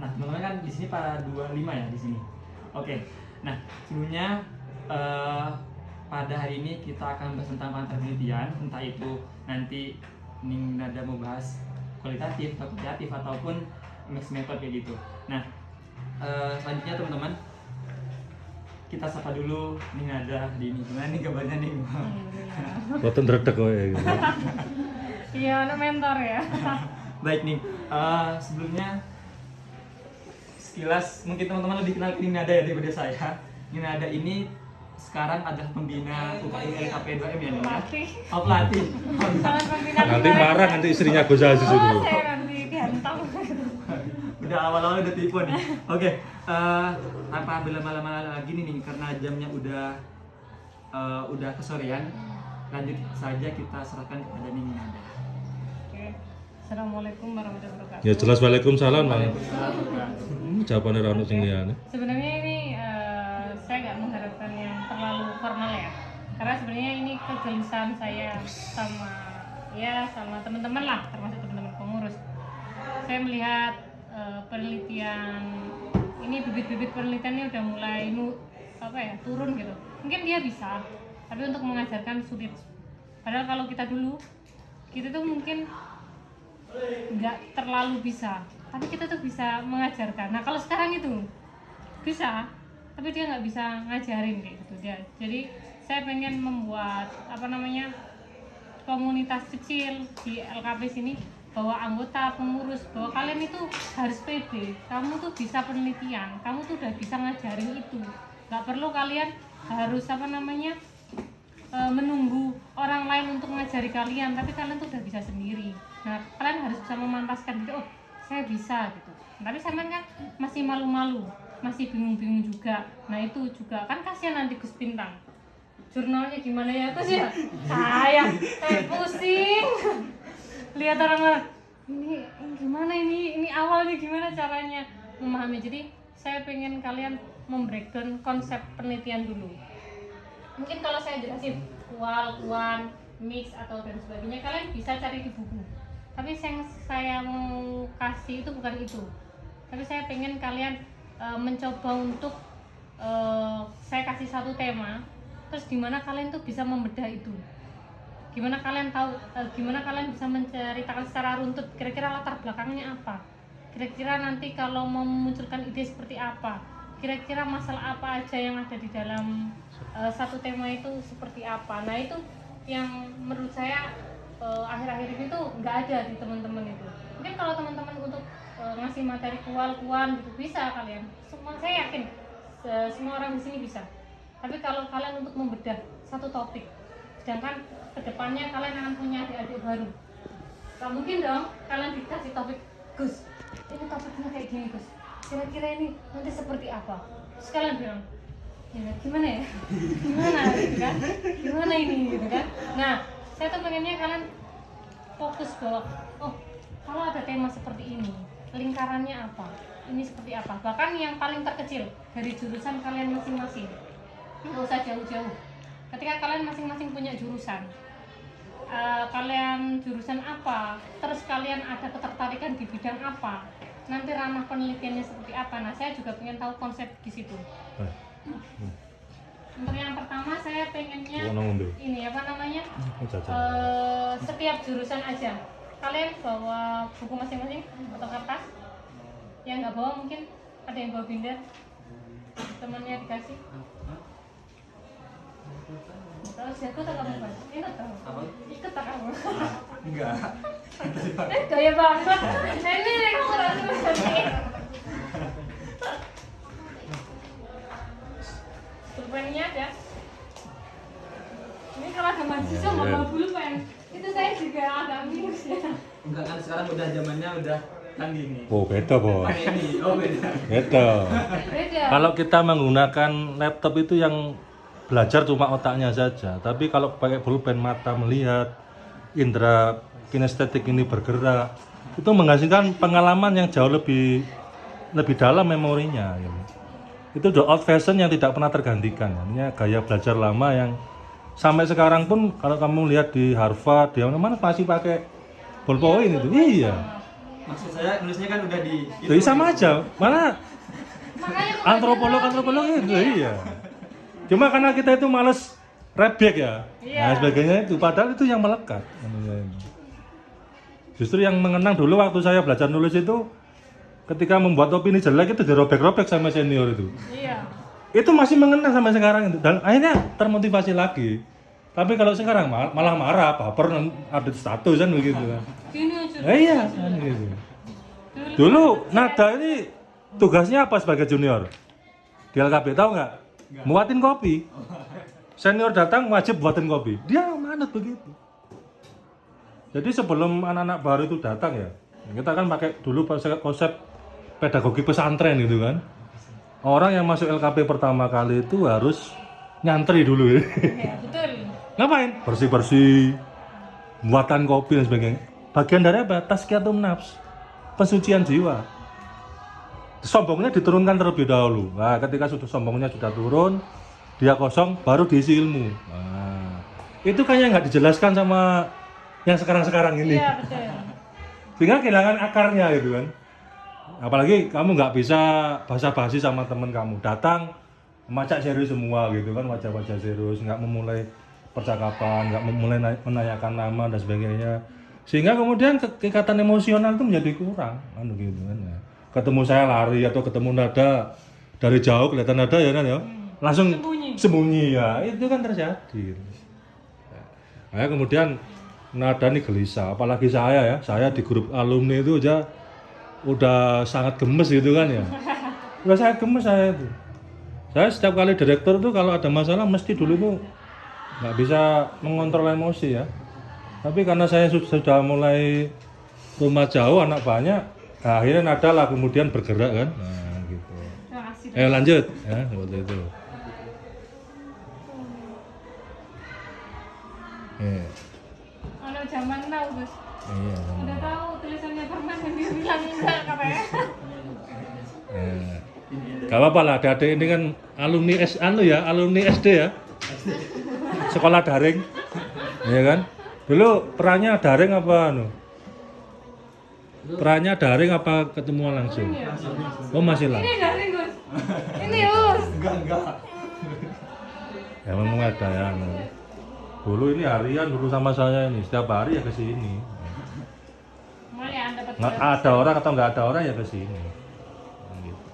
Nah, teman-teman kan di sini para 25 ya di sini. Oke. Nah, sebelumnya pada hari ini kita akan bahas tentang penelitian, entah itu nanti Ning Nada mau bahas kualitatif atau kuantitatif ataupun mixed method kayak gitu. Nah, selanjutnya teman-teman kita sapa dulu Ning Nada di ini. Gimana nih kabarnya nih? Boten redek kok ya. Gitu. Iya, anak mentor ya. Baik nih, sebelumnya sekilas mungkin teman-teman lebih kenal Ning Nada ya daripada saya. Ning Nada ini sekarang adalah pembina UKM LKP 2M ya nih. Pelatih. Oh pelatih. Jangan pembina Nanti marah nanti istrinya Gus Aziz Oh, itu. saya nanti dihantam. Udah awal-awal udah tipu nih. Oke, tanpa berlama-lama lagi nih karena jamnya udah kesorean. Lanjut saja kita serahkan kepada Ning Nada. Oke. Assalamualaikum warahmatullahi wabarakatuh. Ya jelas waalaikumsalam Bang. Waalaikumsalam. Jawabannya Rano sing liyane. Sebenarnya ini saya nggak mengharapkan yang terlalu formal ya, karena sebenarnya ini kegelisahan saya sama teman-teman lah, termasuk teman-teman pengurus. Saya melihat penelitian ini, bibit-bibit penelitiannya udah mulai turun gitu. Mungkin dia bisa, tapi untuk mengajarkan sulit. Padahal kalau kita dulu, kita tuh mungkin nggak terlalu bisa, tapi kita tuh bisa mengajarkan. Nah kalau sekarang itu bisa, tapi dia nggak bisa ngajarin kayak gitu dia. Jadi saya pengen membuat komunitas kecil di LKP sini, bahwa anggota pengurus, bahwa kalian itu harus pede, kamu tuh bisa penelitian, kamu tuh udah bisa ngajarin itu, nggak perlu kalian harus menunggu orang lain untuk ngajari kalian, tapi kalian tuh udah bisa sendiri. Nah kalian harus bisa memantaskan gitu, oh saya bisa gitu. Tapi sampean kan masih malu-malu, masih bingung-bingung juga. Nah itu juga kan kasihan nanti Gus Bintang, jurnalnya gimana ya Gus ya, saya pusing lihat orang ini gimana, ini awalnya gimana caranya memahami. Jadi saya pengen kalian membreakdown konsep penelitian dulu. Mungkin kalau saya jelasin kuan, mix atau dan sebagainya, kalian bisa cari di buku. Tapi yang saya mau kasih itu bukan itu. Tapi saya pengen kalian mencoba untuk saya kasih satu tema, terus gimana kalian tuh bisa membedah itu. Gimana kalian tahu, gimana kalian bisa menceritakan secara runtut kira-kira latar belakangnya apa, kira-kira nanti kalau mau memunculkan ide seperti apa, kira-kira masalah apa aja yang ada di dalam satu tema itu seperti apa. Nah itu yang menurut saya akhir-akhir ini tuh nggak ada di teman-teman itu. Mungkin kalau teman-teman untuk ngasih materi kual-kuan gitu bisa kalian, semua saya yakin semua orang di sini bisa. Tapi kalau kalian untuk membedah satu topik, sedangkan kedepannya kalian akan punya adik-adik baru, gak mungkin dong kalian dikasih topik, Gus ini topiknya kayak gini Gus, kira-kira ini nanti seperti apa. Terus kalian bilang, ya gimana ya, gimana gitu kan, gimana ini gitu kan. Nah saya tuh pengennya kalian fokus bahwa oh kalau ada tema seperti ini, lingkarannya apa, ini seperti apa, bahkan yang paling terkecil dari jurusan kalian masing-masing, nggak usah jauh-jauh. Ketika kalian masing-masing punya jurusan, kalian jurusan apa, terus kalian ada ketertarikan di bidang apa, nanti ranah penelitiannya seperti apa. Nah saya juga pengen tahu konsep di situ. Untuk yang pertama saya pengennya ini setiap jurusan aja kalian bawa buku masing-masing atau kertas. Yang nggak bawa mungkin ada yang bawa binder, temannya dikasih. Terus aku tak kamu Mas, ingat kamu? Apa? Ikut tak kamu? Enggak. Gaya banget. Ini kamu rasa seperti. Pulpennya ada. Ini kalau ada mahasiswa nggak bawa pulpen, itu saya juga agak minus ya. Enggak kan sekarang udah zamannya udah canggih nih. Oh beda Bos. Pakai ini. Oh beda. Beda. Beda. Kalau kita menggunakan laptop itu yang belajar cuma otaknya saja, tapi kalau pakai pulpen mata melihat, indera kinestetik ini bergerak, itu menghasilkan pengalaman yang jauh lebih dalam memorinya. Itu udah old fashion yang tidak pernah tergantikan. Ini gaya belajar lama yang sampai sekarang pun kalau kamu lihat di Harvard, di mana masih pakai ballpoint itu. Iya. Maksud saya nulisnya kan udah di Jadi sama aja, mana Makanya aku antropolog itu iya. Cuma karena kita itu males rebek ya, Iya. nah sebagainya itu, padahal itu yang melekat. Justru yang mengenang dulu waktu saya belajar nulis itu, ketika membuat opini jelek itu dirobek-robek sama senior itu. Iya. Itu masih mengenang sampai sekarang itu, dan akhirnya termotivasi lagi. Tapi kalau sekarang malah marah, baper update status kan begitu kan. Gini aja. Iya kan gitu. Dulu Nada ini tugasnya apa sebagai junior di LKP, tahu nggak? Muatin kopi. Senior datang wajib buatin kopi. Dia manut begitu. Jadi sebelum anak-anak baru itu datang ya, kita kan pakai dulu konsep pedagogi pesantren gitu kan. Orang yang masuk LKP pertama kali itu harus nyantri dulu ya. Iya, betul. Ngapain? Bersih-bersih, buatan kopi dan sebagainya. Bagian dari apa? Tazkiyatun nafs, pensucian jiwa. Sombongnya diturunkan terlebih dahulu. Nah, ketika sudah sombongnya sudah turun, dia kosong, baru diisi ilmu. Nah, itu kayaknya nggak dijelaskan sama yang sekarang-sekarang ini. Iya, betul. Sehingga kehilangan akarnya gitu kan. Apalagi kamu nggak bisa basa-basi sama temen kamu, datang macak serius semua gitu kan, wajah-wajah serius, nggak memulai percakapan, nggak memulai menanyakan nama dan sebagainya, sehingga kemudian keikatan emosional itu menjadi kurang, kan gitu kan ya. Ketemu saya lari atau ketemu Nada dari jauh kelihatan Nada ya kan ya, langsung sembunyi ya, itu kan terjadi. Nah, kemudian Nada ini gelisah, apalagi saya di grup alumni itu aja udah sangat gemes gitu kan ya. Udah sangat gemes saya itu. Saya setiap kali direktur tuh kalau ada masalah mesti dulu tuh nggak bisa mengontrol emosi ya. Tapi karena saya sudah mulai rumah jauh, anak banyak, nah, akhirnya Nada lah kemudian bergerak kan. Nah gitu. Terima kasih. Lanjut ya seperti itu. Anak zaman now, Gus. Iya. Udah tahu tulisannya permen dan dia bilang enggak katanya. Gak apa-apa lah, adik-adik ini kan alumni alumni SD ya. Sekolah daring. Iya kan? Dulu perannya daring apa anu? Perannya daring apa ketemuan langsung? Oh, masih lah. Ini dari Gus. Ini Gus. enggak. Ya memang ada ya. Anu. Dulu ini harian dulu sama saya ini, setiap hari ya ke sini. Mulai Anda dapat Nggak ada orang atau nggak ada orang ya ke sini. Gitu.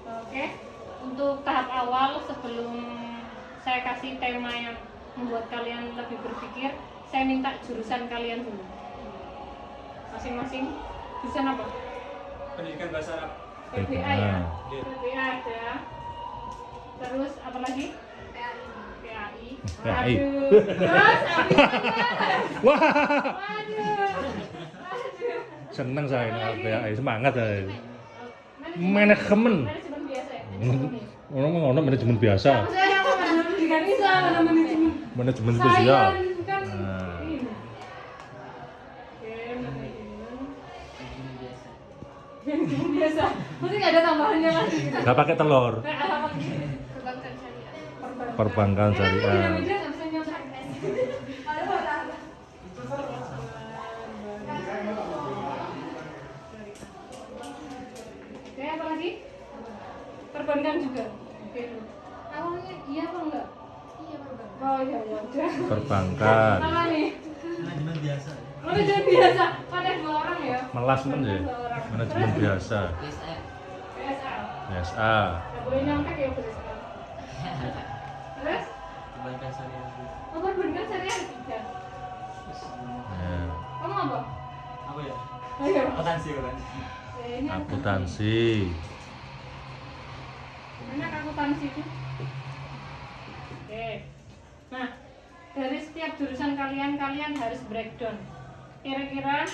Oke, untuk tahap awal sebelum saya kasih tema yang membuat kalian lebih berpikir, saya minta jurusan kalian dulu. Masing-masing jurusan apa? Pendidikan bahasa Arab. PBA ya? PBA ada. Terus apa lagi? PAI. PAI. Aduh. Terus habis Wah, Waduh. seneng saya ini LPAI, semangat saya. Manajemen Manajemen. biasa ya? Orang manajemen biasa, Saya apa pendidikan bisa mana manajemen? manajemen sosial. Sains kan Nah. ini. Oke, manajemen. Manajemen biasa. Mesti nggak ada tambahannya lagi gitu. Gak pakai telur. Kayak apa lagi? Perbankan syariah. Beda-beda nggak bisa nyontek. Oke, apa lagi? Perbankan juga. Oke. Awalnya iya apa enggak? Iya perbankan. Oh iya ya udah. Perbankan. Apa nih? Manajemen biasa. Manajemen biasa. Ada 2 orang ya? Melasmen ya. Dua orang. Manajemen Terus? biasa. PSA. SA. Nggak boleh nyontek ya boleh sekali. Terus? Perbankan syariah. Oh, perbankan syariah ada 3. Ya. Kamu apa? Apa ya? Ayo. Akuntansi. Ini Akuntansi. enak akuntansi itu. Oke. Nah, dari setiap jurusan kalian harus breakdown. Kira-kira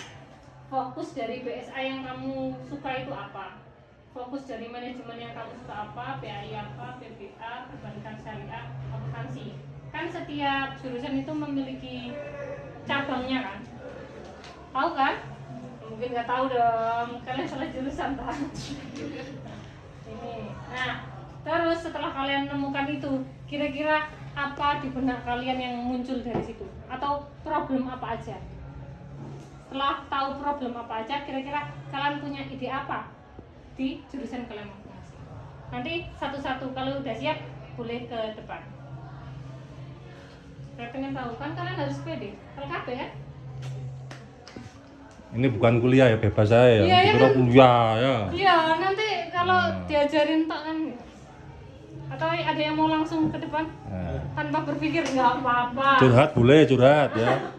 fokus dari BSA yang kamu suka itu apa? Fokus dari manajemen yang kamu suka apa? PAI apa? PBA, perbankan syariah, akuntansi. Kan setiap jurusan itu memiliki cabangnya kan? Tahu kan? Mungkin nggak tahu dong, kalian salah jurusan tak? Ini. Nah, terus setelah kalian menemukan itu, kira-kira apa di benak kalian yang muncul dari situ? Atau problem apa aja? Setelah tahu problem apa aja, kira-kira kalian punya ide apa di jurusan kalian masing-masing? Nanti satu-satu, kalau udah siap boleh ke depan. Saya pengen tahu, kan kalian harus pede, kalau kabeh kan? Ini bukan kuliah ya, bebas saya ya. Iya, ya Dikira kan? kuliah ya. Iya, nanti kalau diajarin tak kan. Atau ada yang mau langsung ke depan Nah, tanpa berpikir nggak apa-apa. curhat boleh curhat ya.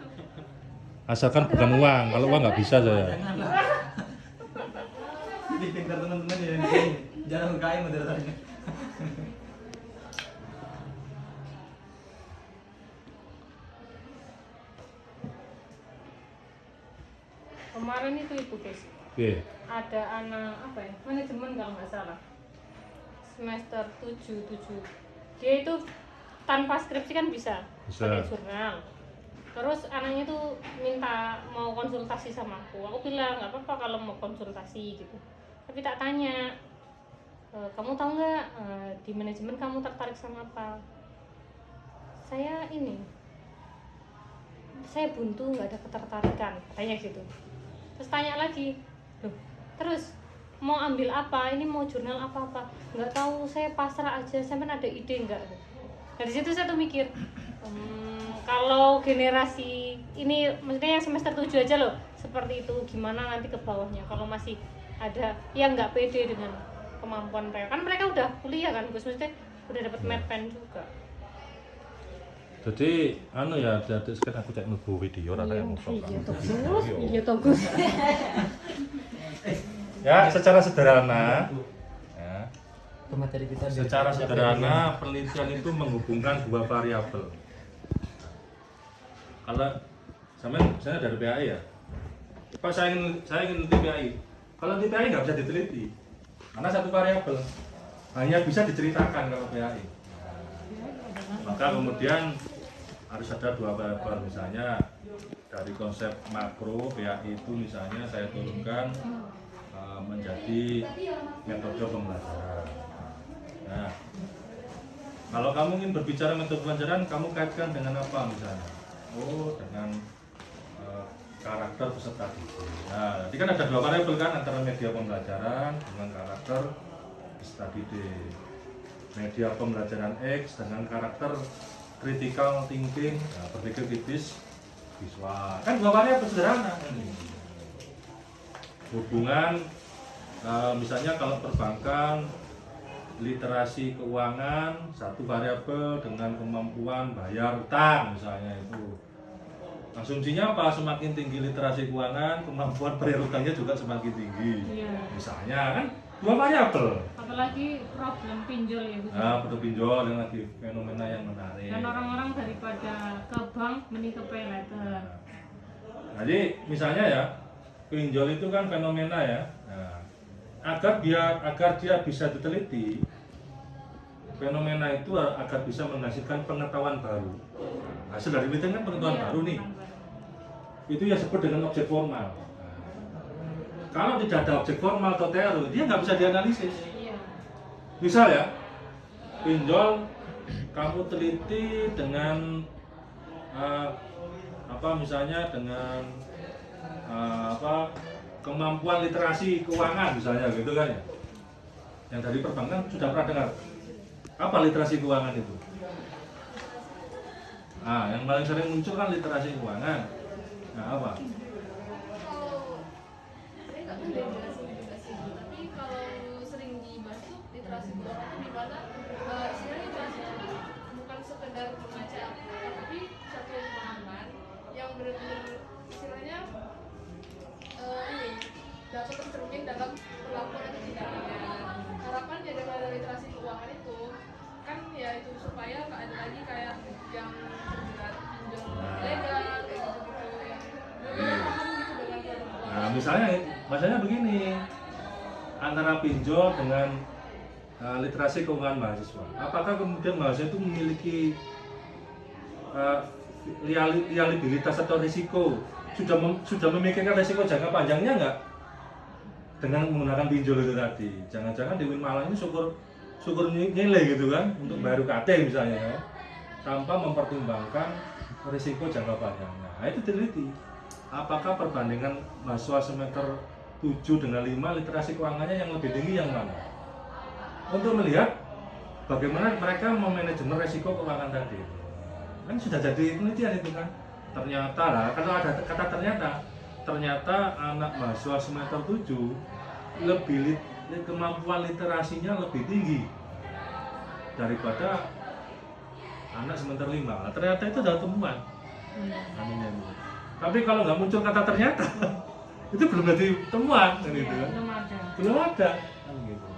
Asalkan bukan uang, kalau uang nggak bisa saya. Janganlah. Jadi pintar teman-teman ya di sini. Jangan UKM moderatornya. Kemarin itu Ibu Desi, Oke. ada anak apa ya, manajemen kalau nggak salah, semester 7. Dia itu tanpa skripsi kan bisa pakai jurnal. Terus anaknya tuh minta mau konsultasi sama aku bilang nggak apa-apa kalau mau konsultasi gitu. Tapi tak tanya, kamu tahu nggak di manajemen kamu tertarik sama apa? Saya buntu, nggak ada ketertarikan, katanya gitu. Terus tanya lagi, loh, terus mau ambil apa? Ini mau jurnal apa-apa? Nggak tahu, saya pasrah aja. Sampai ada ide nggak? Dari situ saya tuh mikir, kalau generasi ini, maksudnya yang semester 7 aja loh, seperti itu, gimana nanti ke bawahnya? Kalau masih ada yang nggak pede dengan kemampuan mereka, kan mereka udah kuliah kan, Gus, maksudnya udah dapat medpen juga. Jadi ya, jadi sekarang aku cek nunggu video rata yang Iya toh Gus. Ya, secara sederhana, ya, Pemateri kita secara sederhana penelitian itu menghubungkan dua variabel. Kalau saya dari PAI ya, Pak saya ingin neliti PAI. Kalau di PAI nggak bisa diteliti, karena satu variabel hanya bisa diceritakan kalau PAI. Maka kemudian harus ada dua variabel, misalnya dari konsep makro PAI itu misalnya saya turunkan menjadi metode pembelajaran. Nah, kalau kamu ingin berbicara metode pembelajaran, kamu kaitkan dengan apa misalnya? Oh, dengan karakter peserta didik. Nah, nanti kan ada dua variabel kan, antara media pembelajaran dengan karakter peserta didik. Media pembelajaran X dengan karakter critical thinking, berpikir kritis, visual. Kan dua variabel sederhana. Hubungan misalnya kalau perbankan, literasi keuangan, satu variabel dengan kemampuan bayar utang misalnya itu. Asumsinya apa? Semakin tinggi literasi keuangan, kemampuan bayar utangnya juga semakin tinggi. Iya. Misalnya kan dua variabel. Apalagi problem pinjol ya Gus. Nah, betul pinjol yang lagi fenomena yang menarik. Dan orang-orang daripada ke bank mending ke pay letter. Jadi misalnya ya, pinjol itu kan fenomena ya. Nah, agar dia bisa diteliti, fenomena itu agar bisa menghasilkan pengetahuan baru. Hasil dari penelitian kan pengetahuan baru nih. Itu yang disebut dengan objek formal. Nah, kalau tidak ada objek formal atau teori, dia nggak bisa dianalisis. Iya. Misal ya, pinjol kamu teliti dengan misalnya dengan kemampuan literasi keuangan misalnya gitu kan ya. Yang dari perbankan sudah pernah dengar apa literasi keuangan itu? Yang paling sering muncul kan literasi keuangan. Nah, apa? Saya nggak tahu dari literasi juga sih, tapi kalau sering dibahas tuh literasi keuangan di mana istilahnya literasi itu bukan sekedar membaca, tapi satu pemahaman yang benar-benar istilahnya dapat tercermin dalam perlakuan atau tindakannya. Harapannya dengan literasi keuangan itu kan ya itu supaya nggak ada lagi kayak yang terjerat pinjol ilegal kayak gitu-gitu yang benar-benar paham gitu dengan produk keuangan. Nah, misalnya begini, antara pinjol dengan literasi keuangan mahasiswa. Apakah kemudian mahasiswa itu memiliki liabilitas atau risiko? Sudah memikirkan risiko jangka panjangnya nggak dengan menggunakan pinjol itu tadi? Jangan-jangan di Malang ini syukur nilai gitu kan untuk bayar UKT misalnya. tanpa mempertimbangkan risiko jangka panjang. Nah, itu teliti. Apakah perbandingan mahasiswa semester 7 dengan 5 literasi keuangannya yang lebih tinggi yang mana? Untuk melihat bagaimana mereka memanajemen risiko keuangan tadi. Kan sudah jadi penelitian itu kan. Ternyata lah, kalau ada kata ternyata anak mahasiswa semester 7 kemampuan literasinya lebih tinggi daripada anak semester 5. Nah, ternyata itu adalah temuan. Tapi kalau nggak muncul kata ternyata, itu belum jadi temuan kan gitu kan. Belum ada kan gitu.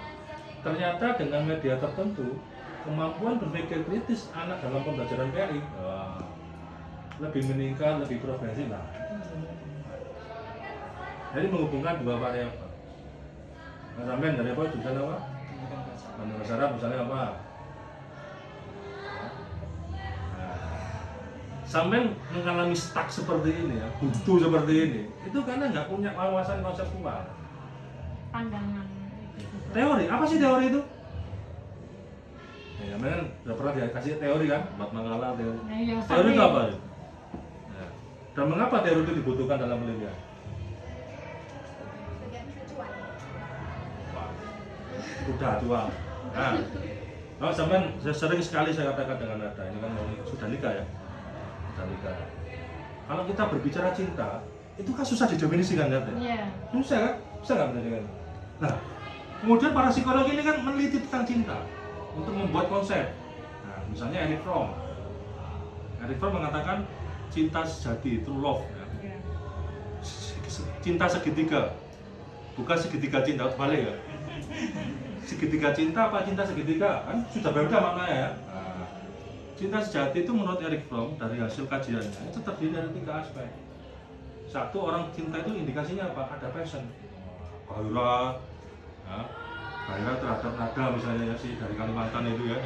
Ternyata dengan media tertentu, kemampuan berpikir kritis anak dalam pembelajaran PRI lebih meningkat, lebih progresif lah. Jadi menghubungkan dua variabel. Nah, sampean dari apa jurusan apa? Bahasa Arab misalnya apa? Sampean mengalami stuck seperti ini ya, buntu seperti ini, itu karena nggak punya wawasan konseptual. Pandangan. Teori, apa sih teori itu? Ya, kan udah pernah dikasih teori kan, buat makalah teori. Teori itu apa? Ya. Dan mengapa teori itu dibutuhkan dalam penelitian? Udah tua. Nah, sampean sering sekali saya katakan dengan nada ini kan sudah nikah ya. Kalau kita berbicara cinta, itu kan susah didefinisikan kan? Iya. Susah kan? Susah nggak mendefinisikan? Nah, kemudian para psikolog ini kan meneliti tentang cinta untuk membuat konsep. Nah, misalnya Erich Fromm mengatakan cinta sejati, true love. Ya. Cinta segitiga, bukan segitiga cinta, balik ya. Segitiga cinta apa cinta segitiga? Kan sudah berbeda maknanya ya. Cinta sejati itu menurut Erich Fromm dari hasil kajiannya itu terdiri dari 3 aspek. Satu, orang cinta itu indikasinya apa? Ada passion, gairah, ya, gairah terhadap nada misalnya ya, si dari Kalimantan itu ya,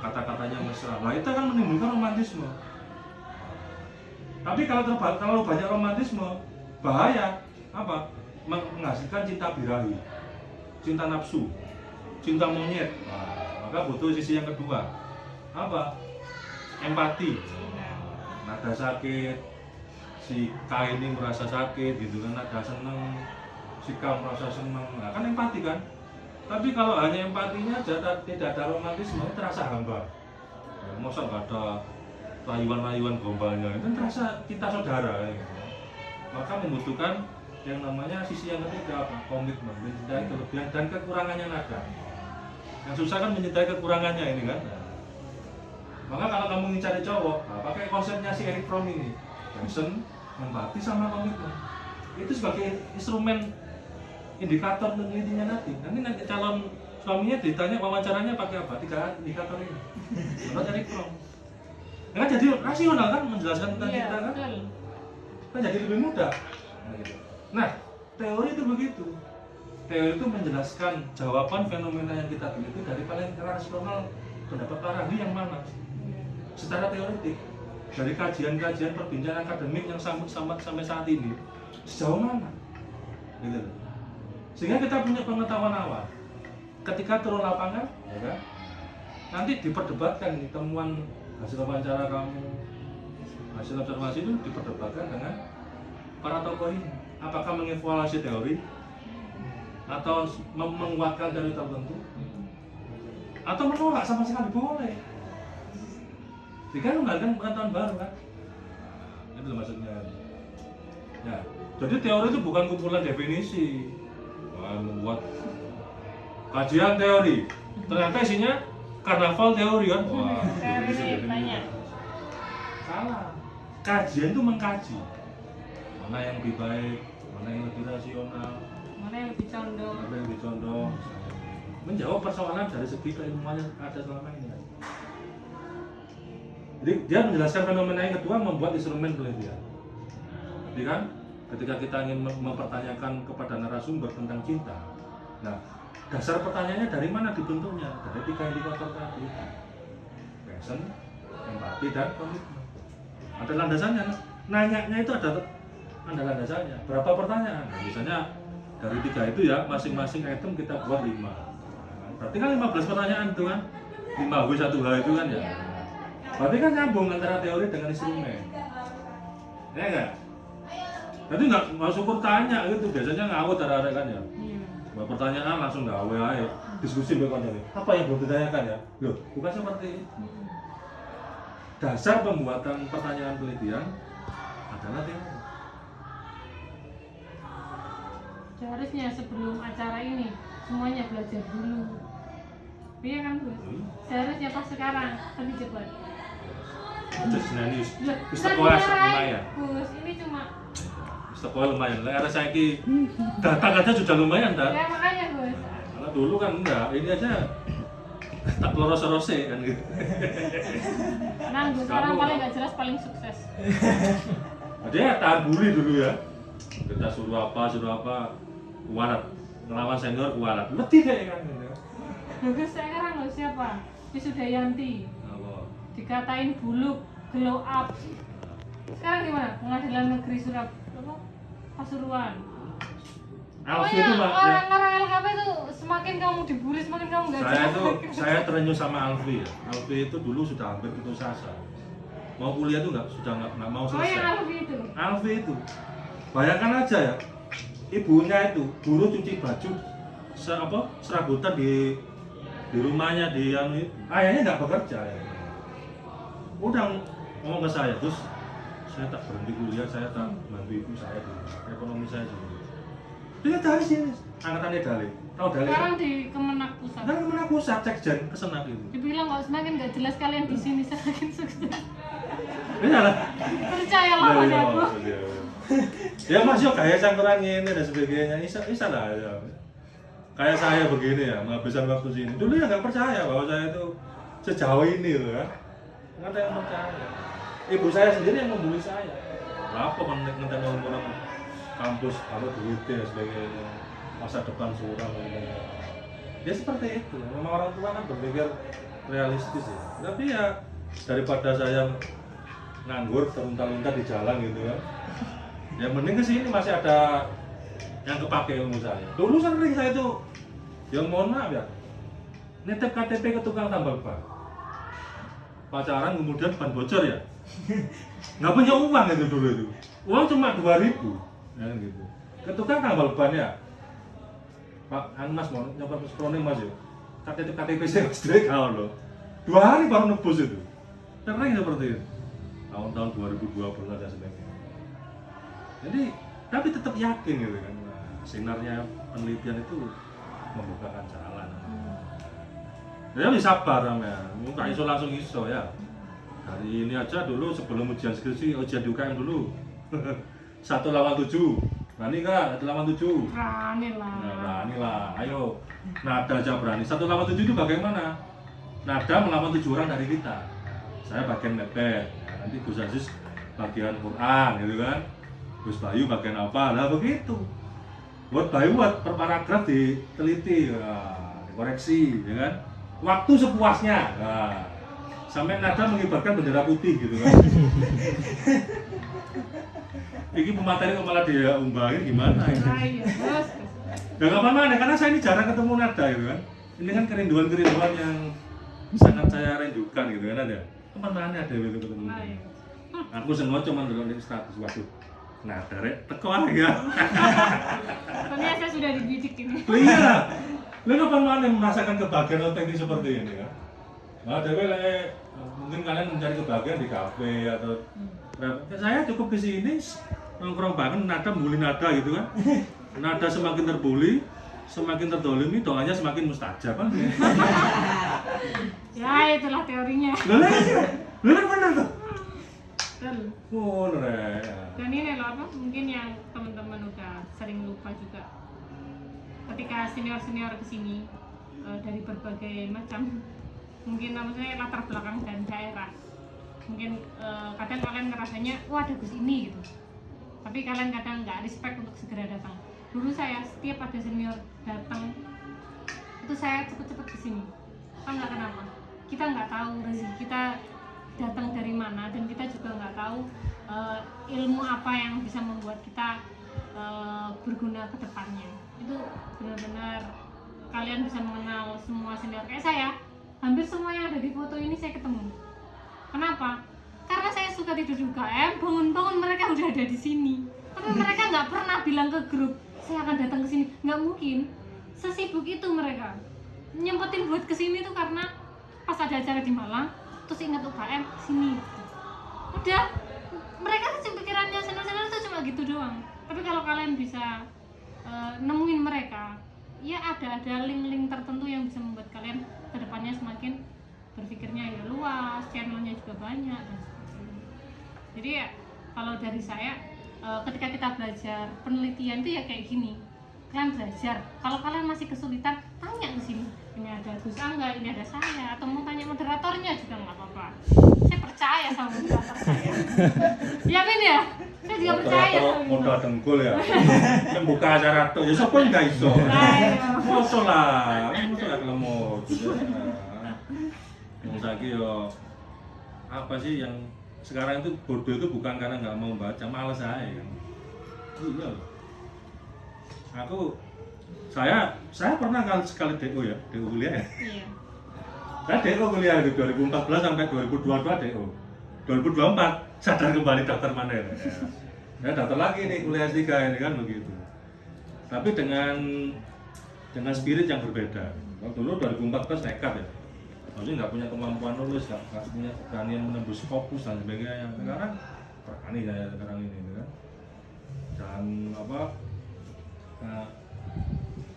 kata-katanya mesra. Nah itu kan menimbulkan romantisme. Tapi kalau terlalu banyak romantisme, bahaya apa? Menghasilkan cinta birahi, cinta nafsu, cinta monyet. Nah, maka butuh sisi yang kedua. Apa? Empati. Nada sakit, si K ini merasa sakit gitu kan, nada seneng, si K merasa seneng. Nah, kan empati kan. Tapi kalau hanya empatinya tidak ada romantisme, terasa hambar. Ya, masa nggak ada rayuan-rayuan gombalnya, itu terasa kita saudara gitu. Maka membutuhkan yang namanya sisi yang ketiga, apa? Komitmen, mencintai kelebihan dan kekurangannya nada. Yang susah kan mencintai kekurangannya ini kan. Maka kalau kamu ingin cari cowok, nah, pakai konsepnya si Erich Fromm ini, passion, empati sama komitmen. Itu sebagai instrumen indikator penelitiannya nanti calon suaminya ditanya wawancaranya pakai apa? 3 indikator ini. Menurut Erich Fromm. Kan jadi rasional kan menjelaskan tentang kita kan? Kan jadi lebih mudah. Nah, teori itu begitu. Teori itu menjelaskan jawaban fenomena yang kita teliti dari paling rasional pendapat Pak Randi yang mana? Secara teoretik, dari kajian-kajian perbincangan akademik yang sampai saat ini, sejauh mana? Gitu. Sehingga kita punya pengetahuan awal. Ketika turun lapangan, ya kan? Nanti diperdebatkan nih, temuan hasil wawancara kamu, hasil observasi itu diperdebatkan dengan para tokoh ini. Apakah mengevaluasi teori atau menguatkan teori tertentu, atau menolak sama sekali boleh. Jika menggunakan pengetahuan baru kan, itu maksudnya. Ya, jadi teori itu bukan kumpulan definisi. Wah, membuat kajian teori, ternyata isinya karnaval teori kan. Wah, Teori banyak. salah. Kajian itu mengkaji mana yang lebih baik, mana yang lebih rasional, Mana yang lebih condong? mana yang lebih condong, menjawab persoalan dari segi keilmuan yang ada selama ini. Jadi dia menjelaskan fenomena yang kedua, membuat instrumen penelitian. Jadi kan ketika kita ingin mempertanyakan kepada narasumber tentang cinta, nah dasar pertanyaannya dari mana dibentuknya? Dari 3 indikator tadi, passion, empati, dan komitmen. Ada landasannya. Nanyanya itu ada landasannya. Berapa pertanyaan? Nah, misalnya dari 3 itu ya, masing-masing item kita buat 5. Berarti kan 15 pertanyaan itu kan, 5W 1H itu kan ya. Berarti kan nyambung antara teori dengan instrumen. Ya enggak? Jadi nggak syukur tanya gitu, biasanya ngawut arek-arek kan ya. Iya. Buat pertanyaan langsung gawe aja, diskusi dengan ini. Apa yang belum ditanyakan ya? Loh, bukan seperti itu. Dasar pembuatan pertanyaan penelitian adalah teori. Seharusnya sebelum acara ini semuanya belajar dulu. Iya kan Gus? Seharusnya pas sekarang lebih cepat. Terus nanti Loh, sekolah kan dimarahin, lumayan. Gus, ini cuma Sekolah lumayan. Lah ada saya ki data aja sudah lumayan dah. ya makanya Gus. Karena dulu kan enggak, ini aja tak loros-lorose kan gitu. Nah, Gus, orang paling nggak jelas paling sukses. Ada ya tahan bully dulu ya. Kita suruh apa, kualat. Ngelawan senior kualat. Letih deh kan. Gus sekarang lo siapa? Wisudayanti. Apa? Dikatain buluk, glow up. Sekarang gimana? Pengadilan Negeri Pasuruan. Alfi itu Mbak. Orang-orang LKP itu semakin kamu dibully, semakin kamu nggak Saya terenyuh sama Alfi ya. Alfi itu dulu sudah hampir putus asa. Mau kuliah tuh sudah nggak mau Oh yang selesai. Alfi itu. Alfi itu. Bayangkan aja ya. Ibunya itu guru cuci baju serabutan di rumahnya di anu itu. Ayahnya nggak bekerja ya. Udah ngomong ke saya, terus saya tak berhenti kuliah, saya tak bantu ibu saya di ekonomi saya dulu. Dia dari sini, angkatannya Dali. Tahu Dali? Sekarang di Kemenak Pusat. Kan kemana pusat sekjen kesenak itu. Dibilang kok semakin nggak jelas kalian di sini semakin sukses. Iya lah. Percayalah pada aku. Ya Mas yo kayak cangkuran ini dan sebagainya, bisa lah ya. Kayak saya begini ya, menghabiskan waktu sini. Dulu ya nggak percaya bahwa saya itu sejauh ini loh kan. Nggak ada yang percaya. Ibu saya sendiri yang membuli saya. Apa kan ngenteni orang kampus kalau duitnya dan sebagainya, masa depan suram gitu. Ya seperti itu. Memang orang tua kan berpikir realistis ya. Tapi ya daripada saya nganggur terlunta-lunta di jalan gitu kan. Ya mending kesini masih ada yang kepake ilmu saya. Dulu sering saya itu, yang mohon maaf ya, nitip KTP ke tukang tambal ban. Pacaran kemudian ban bocor ya. Nggak punya uang itu dulu itu. Uang cuma 2.000, ya gitu. Ke tukang tambal ban ya. Pak, Mas mau nyoba scrolling Mas ya. KTP saya mas dari kau loh. 2 hari baru nebus itu. Sering seperti itu. Tahun-tahun 2020 dan sebagainya. Jadi, tapi tetap yakin gitu kan. Nah, sinarnya penelitian itu membukakan jalan. Ya bisa sabar ya. Nggak iso langsung iso ya. Hari ini aja dulu sebelum ujian skripsi, ujian di UKM dulu. 1 lawan 7. Berani nggak? 1 lawan 7. Berani lah. Nah, berani lah. Ayo. Nada aja berani. 1 lawan 7 itu bagaimana? Nada melawan 7 orang dari kita. Saya bagian mepet. Nanti Gus Aziz bagian Quran gitu kan. Gus Bayu bagian apa? Lah begitu. Buat Bayu buat per paragraf diteliti, dikoreksi, ya kan? Waktu sepuasnya. Nah, sampai nada mengibarkan bendera putih gitu kan. Ini pemateri kok malah dia umbangin gimana ini? Nah, iya, terus. Ya nggak apa-apa, karena saya ini jarang ketemu nada gitu kan. Ini kan kerinduan-kerinduan yang sangat saya rindukan gitu kan ada. Kemana ada itu ketemu? Nah, iya. Aku sengaja cuma dulu di status waduh. Nada rek teko ya. Ternyata saya sudah dididik ini. Iya. Lu kapan mana merasakan kebahagiaan otentik seperti ini kan? Nah, dewe mungkin kalian mencari kebahagiaan di kafe atau saya cukup ke sini nongkrong banget nada membuli nada gitu kan. Nada semakin terbuli, semakin terdolimi, doanya semakin mustajab kan. Ya, itulah teorinya. Lu kan benar tuh. Betul. Oh, rek. Dan ini loh apa? Mungkin yang teman-teman udah sering lupa juga. Ketika senior-senior kesini dari berbagai macam, mungkin maksudnya latar belakang dan daerah. Mungkin kadang kalian ngerasanya, wah ada Gus ini gitu. Tapi kalian kadang nggak respect untuk segera datang. Dulu saya setiap ada senior datang, itu saya cepet-cepet kesini. Kan nggak kenapa? Kita nggak tahu rezeki kita datang dari mana dan kita juga nggak tahu ilmu apa yang bisa membuat kita berguna ke depannya. Itu benar-benar kalian bisa mengenal semua senior kayak saya. Hampir semua yang ada di foto ini saya ketemu. Kenapa? Karena saya suka tidur di UKM, bangun-bangun mereka udah ada di sini. Tapi mereka nggak pernah bilang ke grup, saya akan datang ke sini. Nggak mungkin. Sesibuk itu mereka. Nyempetin buat kesini tuh karena pas ada acara di Malang, terus ingat UKM, sini. Udah, mereka sih pikirannya senang-senang itu cuma gitu doang. Tapi kalau kalian bisa nemuin mereka, ya ada link-link tertentu yang bisa membuat kalian kedepannya semakin berpikirnya ya luas, channelnya juga banyak dan sebagainya. Jadi ya kalau dari saya ketika kita belajar penelitian itu ya kayak gini, kalian belajar. Kalau kalian masih kesulitan, tanya ke sini. Ini ada Gus Angga, ini ada saya, atau mau tanya moderatornya juga nggak apa-apa. Saya percaya sama moderator saya. Ya Min ya, saya juga percaya sama modal dengkul ya. Membuka acara tuh, ya siapa yang nggak iso. Mosok lah kelemo. Yang lagi yo apa sih yang sekarang itu bodoh itu bukan karena nggak mau baca, malas aja kan. Iya loh. Saya pernah sekali DO ya, DO kuliah ya. Iya. Saya DO kuliah di 2014 sampai 2022 DO. 2024 sadar kembali daftar mana ya. Ya daftar lagi nih kuliah S3 ini kan begitu. Tapi dengan spirit yang berbeda. Waktu dulu 2014 nekat ya. Maksudnya nggak punya kemampuan lulus, nggak punya keberanian menembus fokus dan sebagainya. Sekarang berani saya sekarang ini kan. Dan apa? Nah,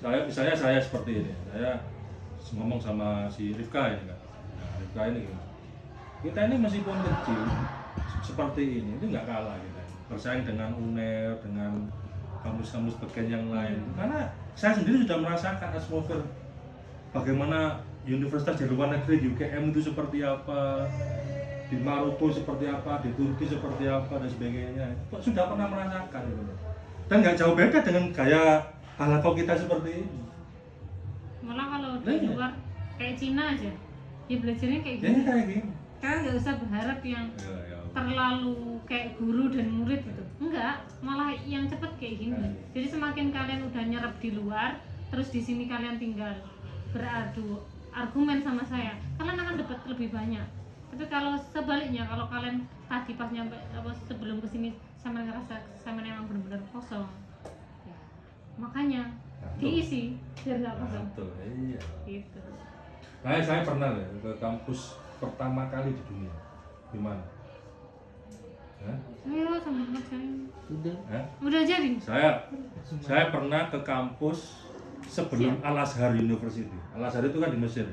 saya seperti ini. Saya ngomong sama si Rifka ini kan. Nah, Rifka ini gimana? Kita ini meskipun kecil seperti ini itu nggak kalah kita. Bersaing dengan UNER, dengan kampus-kampus bagian yang lain. Karena saya sendiri sudah merasakan atmosfer bagaimana universitas di luar negeri, UGM itu seperti apa, di Maroko seperti apa, di Turki seperti apa dan sebagainya. Sudah pernah merasakan itu. Dan nggak jauh beda dengan gaya halakau kita seperti ini. Malah kalau di luar kayak Cina aja, ya belajarnya kayak Ya gini. kayak gini. Kalian nggak usah berharap yang Ya. terlalu kayak guru dan murid gitu. Enggak, malah yang cepet kayak gini. Jadi semakin kalian udah nyerap di luar, terus di sini kalian tinggal beradu argumen sama saya, kalian akan dapat lebih banyak. Tapi kalau sebaliknya, kalau kalian tadi pas nyampe sebelum kesini sama ngerasa sama emang benar-benar kosong, ya, makanya diisi biar nggak kosong. Betul, iya. Gitu. Saya pernah ya ke kampus pertama kali di dunia. Di mana? Hah? Ayo sama ngerjain. Hah? Udah jadi. Saya pernah ke kampus sebelum Al-Azhar University. Al-Azhar itu kan di Mesir.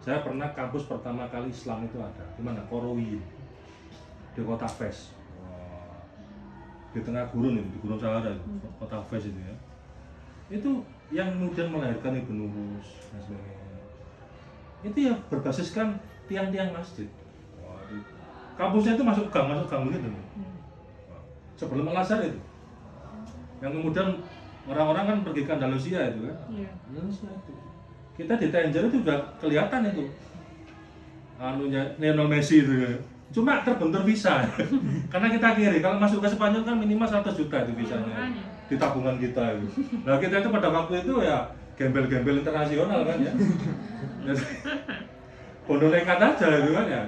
Saya pernah kampus pertama kali Islam itu ada di mana? Korowi, di kota Fes. Di tengah gurun itu, di Gunung Sahara, kota Fes itu ya. Itu yang kemudian melahirkan Ibnu Rus dan sebagainya. Itu ya berbasiskan tiang-tiang masjid. Kampusnya itu masuk gang gitu. Sebelum Al-Azhar itu. Yang kemudian orang-orang kan pergi ke Andalusia itu kan. Iya. Andalusia itu. Kita di Tanger itu udah kelihatan itu. Anunya Lionel Messi itu ya. Cuma terbentur visa. Karena kita kiri, kalau masuk ke Spanyol kan minimal 100 juta itu visanya. Di tabungan kita itu. Nah, kita itu pada waktu itu ya gembel-gembel internasional kan ya. Bodoh nekat aja itu kan ya.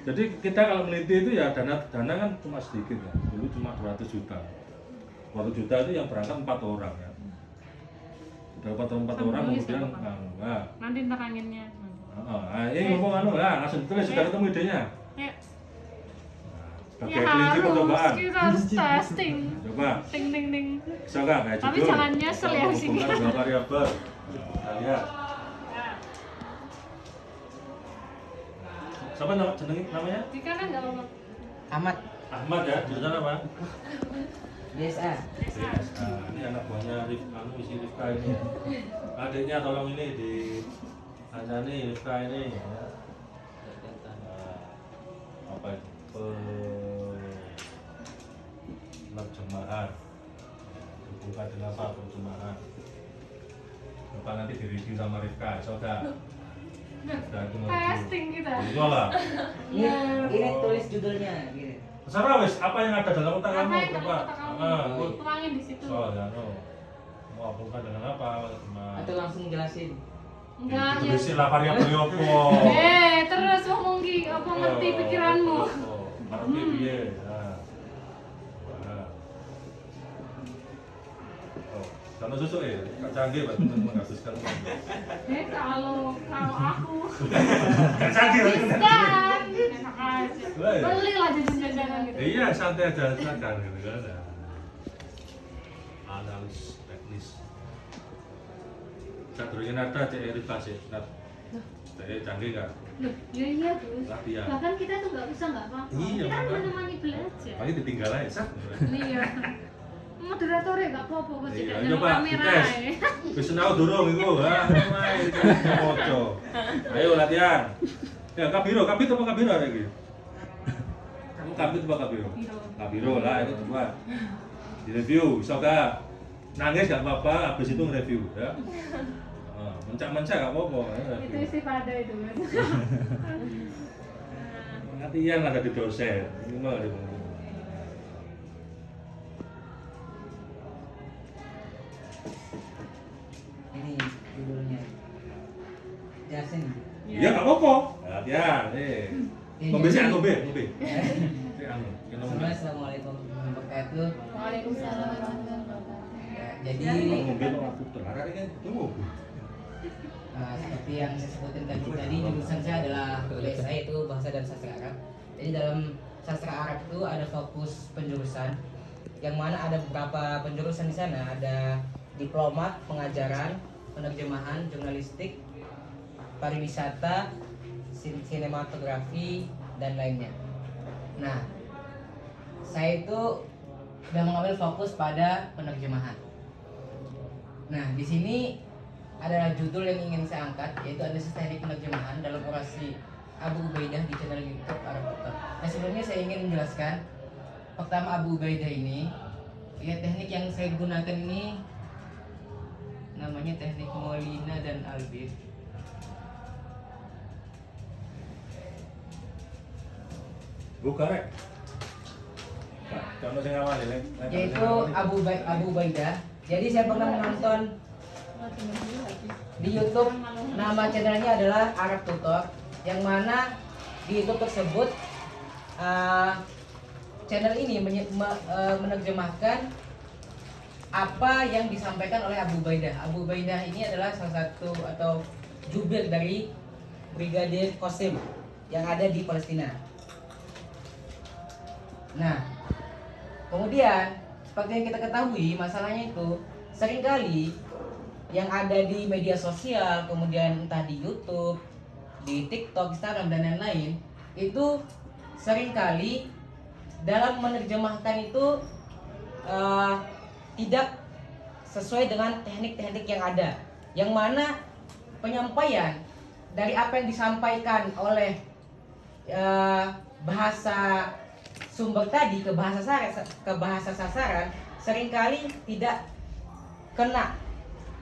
Jadi kita kalau meneliti itu ya dana kan cuma sedikit ya. Dulu cuma 200 juta. 200 juta itu yang berangkat 4 orang ya. Dapat 4 orang kemudian nanti teranginnya. Ini ngomong langsung tulis sudah ketemu idenya. Ya. Sebagai kelinci percobaan. Kita harus testing. Coba. Ting ting ting. Bisa nggak kayak Tapi judul? jangan nyesel ya sini. Hubungan dua variabel. Kita lihat. Siapa namanya? Di kanan nggak apa-apa. Ahmad ya, jurusan apa? BSA. BSA. Ini anak buahnya isi Rifka ini. Adiknya tolong ini di Anjani Rifka ini. Ya. Apa itu? Penerjemahan. Hubungan dengan apa penerjemahan? Coba nanti direview sama Rifka, saudara. Testing kita. Itu lah. Ini tulis judulnya gitu. Terserah wes, apa yang ada dalam otak kamu? Apa yang Coba. dalam otak kamu? Tuangin di situ. Oh ya, no. Mau hubungan dengan apa? Atau langsung jelasin. Enggak, Itu ya. istilah variabel opo. Terus ngomong ki apa ngerti pikiranmu? Ngerti piye? Nah. Nah. Oh, kalau susu Kak canggih Pak mengasuskan. Kalau aku Kak canggih Pak. kan enak aja. Lah, ya. Beli lah jajan-jajanan gitu. Iya, santai aja kan gitu kan. Analis teknis. Sadurunge nata cek irifasi. Nat. Cek canggih enggak? Loh, ya iya Gus. Latihan. Bahkan kita tuh nggak usah nggak apa-apa. Iya, Kita kan makanya. menemani belajar. Paling ditinggal aja sak. Iya. Moderatornya nggak apa-apa Gus. Iya, Tidak coba kamera. dites. Wis sinau durung iku, ha. Moco. Ayo latihan. Ya, kabiro apa kabiro iki? Kamu kabit apa kabiro? Kabiro lah, itu coba. Di review, bisa gak? Nangis gak apa-apa, habis itu nge-review ya. Mencak-mencak gak apa-apa. Itu istifadah itu Gus. Latihan ada di dosen. Ini mah ada. Ini judulnya. Jelasin. Iya gak apa-apa. Latihan, ngombe sih, ngombe. Bismillah, Assalamualaikum warahmatullahi wabarakatuh. Waalaikumsalam warahmatullahi wabarakatuh. Ya, jadi Ngombe tuh aku terlarang kan tunggu. seperti yang saya sebutin tadi jurusan saya adalah BSA, itu Bahasa dan Sastra Arab. Jadi dalam sastra Arab itu ada fokus penjurusan, yang mana ada beberapa penjurusan di sana. Ada diplomat, pengajaran, penerjemahan, jurnalistik, pariwisata, sinematografi, dan lainnya. Nah, saya itu sudah mengambil fokus pada penerjemahan. Nah, di sini adalah judul yang ingin saya angkat, yaitu analisis teknik penerjemahan dalam orasi Abu Ubaidah di channel YouTube Arab Tutor. Nah, sebelumnya saya ingin menjelaskan, pertama Abu Ubaidah ini, ya teknik yang saya gunakan ini namanya teknik Molina dan Albir. Buka rek. Contoh saya awal ya. Yaitu Abu Ubaidah. Jadi saya pernah menonton di YouTube, nama channelnya adalah Arab Tutor, yang mana di YouTube tersebut channel ini menerjemahkan apa yang disampaikan oleh Abu Ubaidah. Abu Ubaidah ini adalah salah satu atau jubir dari Brigadir Qasim yang ada di Palestina. Nah, kemudian seperti yang kita ketahui, masalahnya itu seringkali yang ada di media sosial, kemudian entah di YouTube, di TikTok, Instagram, dan lain-lain, itu seringkali dalam menerjemahkan itu tidak sesuai dengan teknik-teknik yang ada, yang mana penyampaian dari apa yang disampaikan oleh bahasa sumber tadi ke bahasa sasaran seringkali tidak kena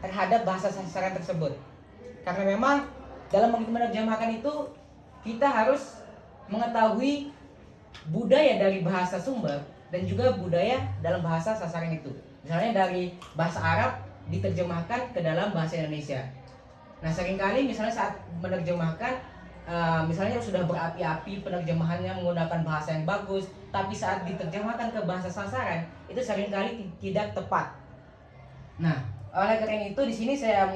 terhadap bahasa sasaran tersebut. Karena memang dalam menerjemahkan itu kita harus mengetahui budaya dari bahasa sumber dan juga budaya dalam bahasa sasaran itu. Misalnya dari bahasa Arab diterjemahkan ke dalam bahasa Indonesia. Nah, seringkali misalnya saat menerjemahkan misalnya sudah berapi-api penerjemahannya menggunakan bahasa yang bagus, tapi saat diterjemahkan ke bahasa sasaran itu seringkali tidak tepat. Nah, oleh karena itu di sini saya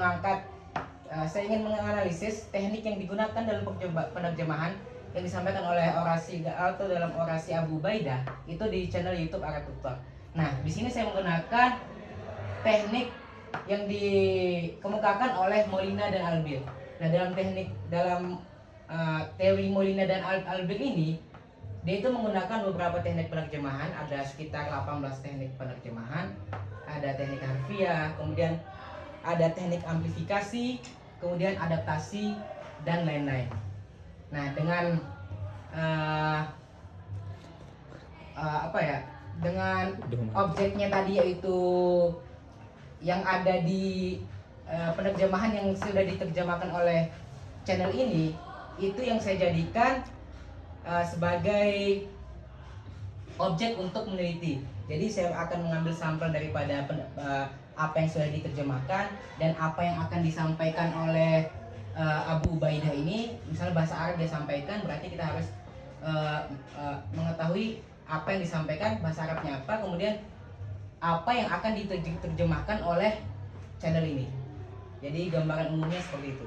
ingin menganalisis teknik yang digunakan dalam penerjemahan yang disampaikan oleh orasi atau dalam orasi Abu Ubaidah itu di channel YouTube Arab Tutor. Nah, di sini saya menggunakan teknik yang dikemukakan oleh Molina dan Albir. Nah, dalam teori Molina dan Albir ini, dia itu menggunakan beberapa teknik penerjemahan, ada sekitar 18 teknik penerjemahan, ada teknik harfiah, kemudian ada teknik amplifikasi, kemudian adaptasi, dan lain-lain. Nah, dengan dengan objeknya tadi yaitu yang ada di penerjemahan yang sudah diterjemahkan oleh channel ini, itu yang saya jadikan sebagai objek untuk meneliti. Jadi saya akan mengambil sampel daripada apa yang sudah diterjemahkan dan apa yang akan disampaikan oleh Abu Ubaidah ini misalnya bahasa Arab dia sampaikan, berarti kita harus mengetahui apa yang disampaikan, bahasa Arabnya apa, kemudian apa yang akan diterjemahkan oleh channel ini. Jadi gambaran umumnya seperti itu.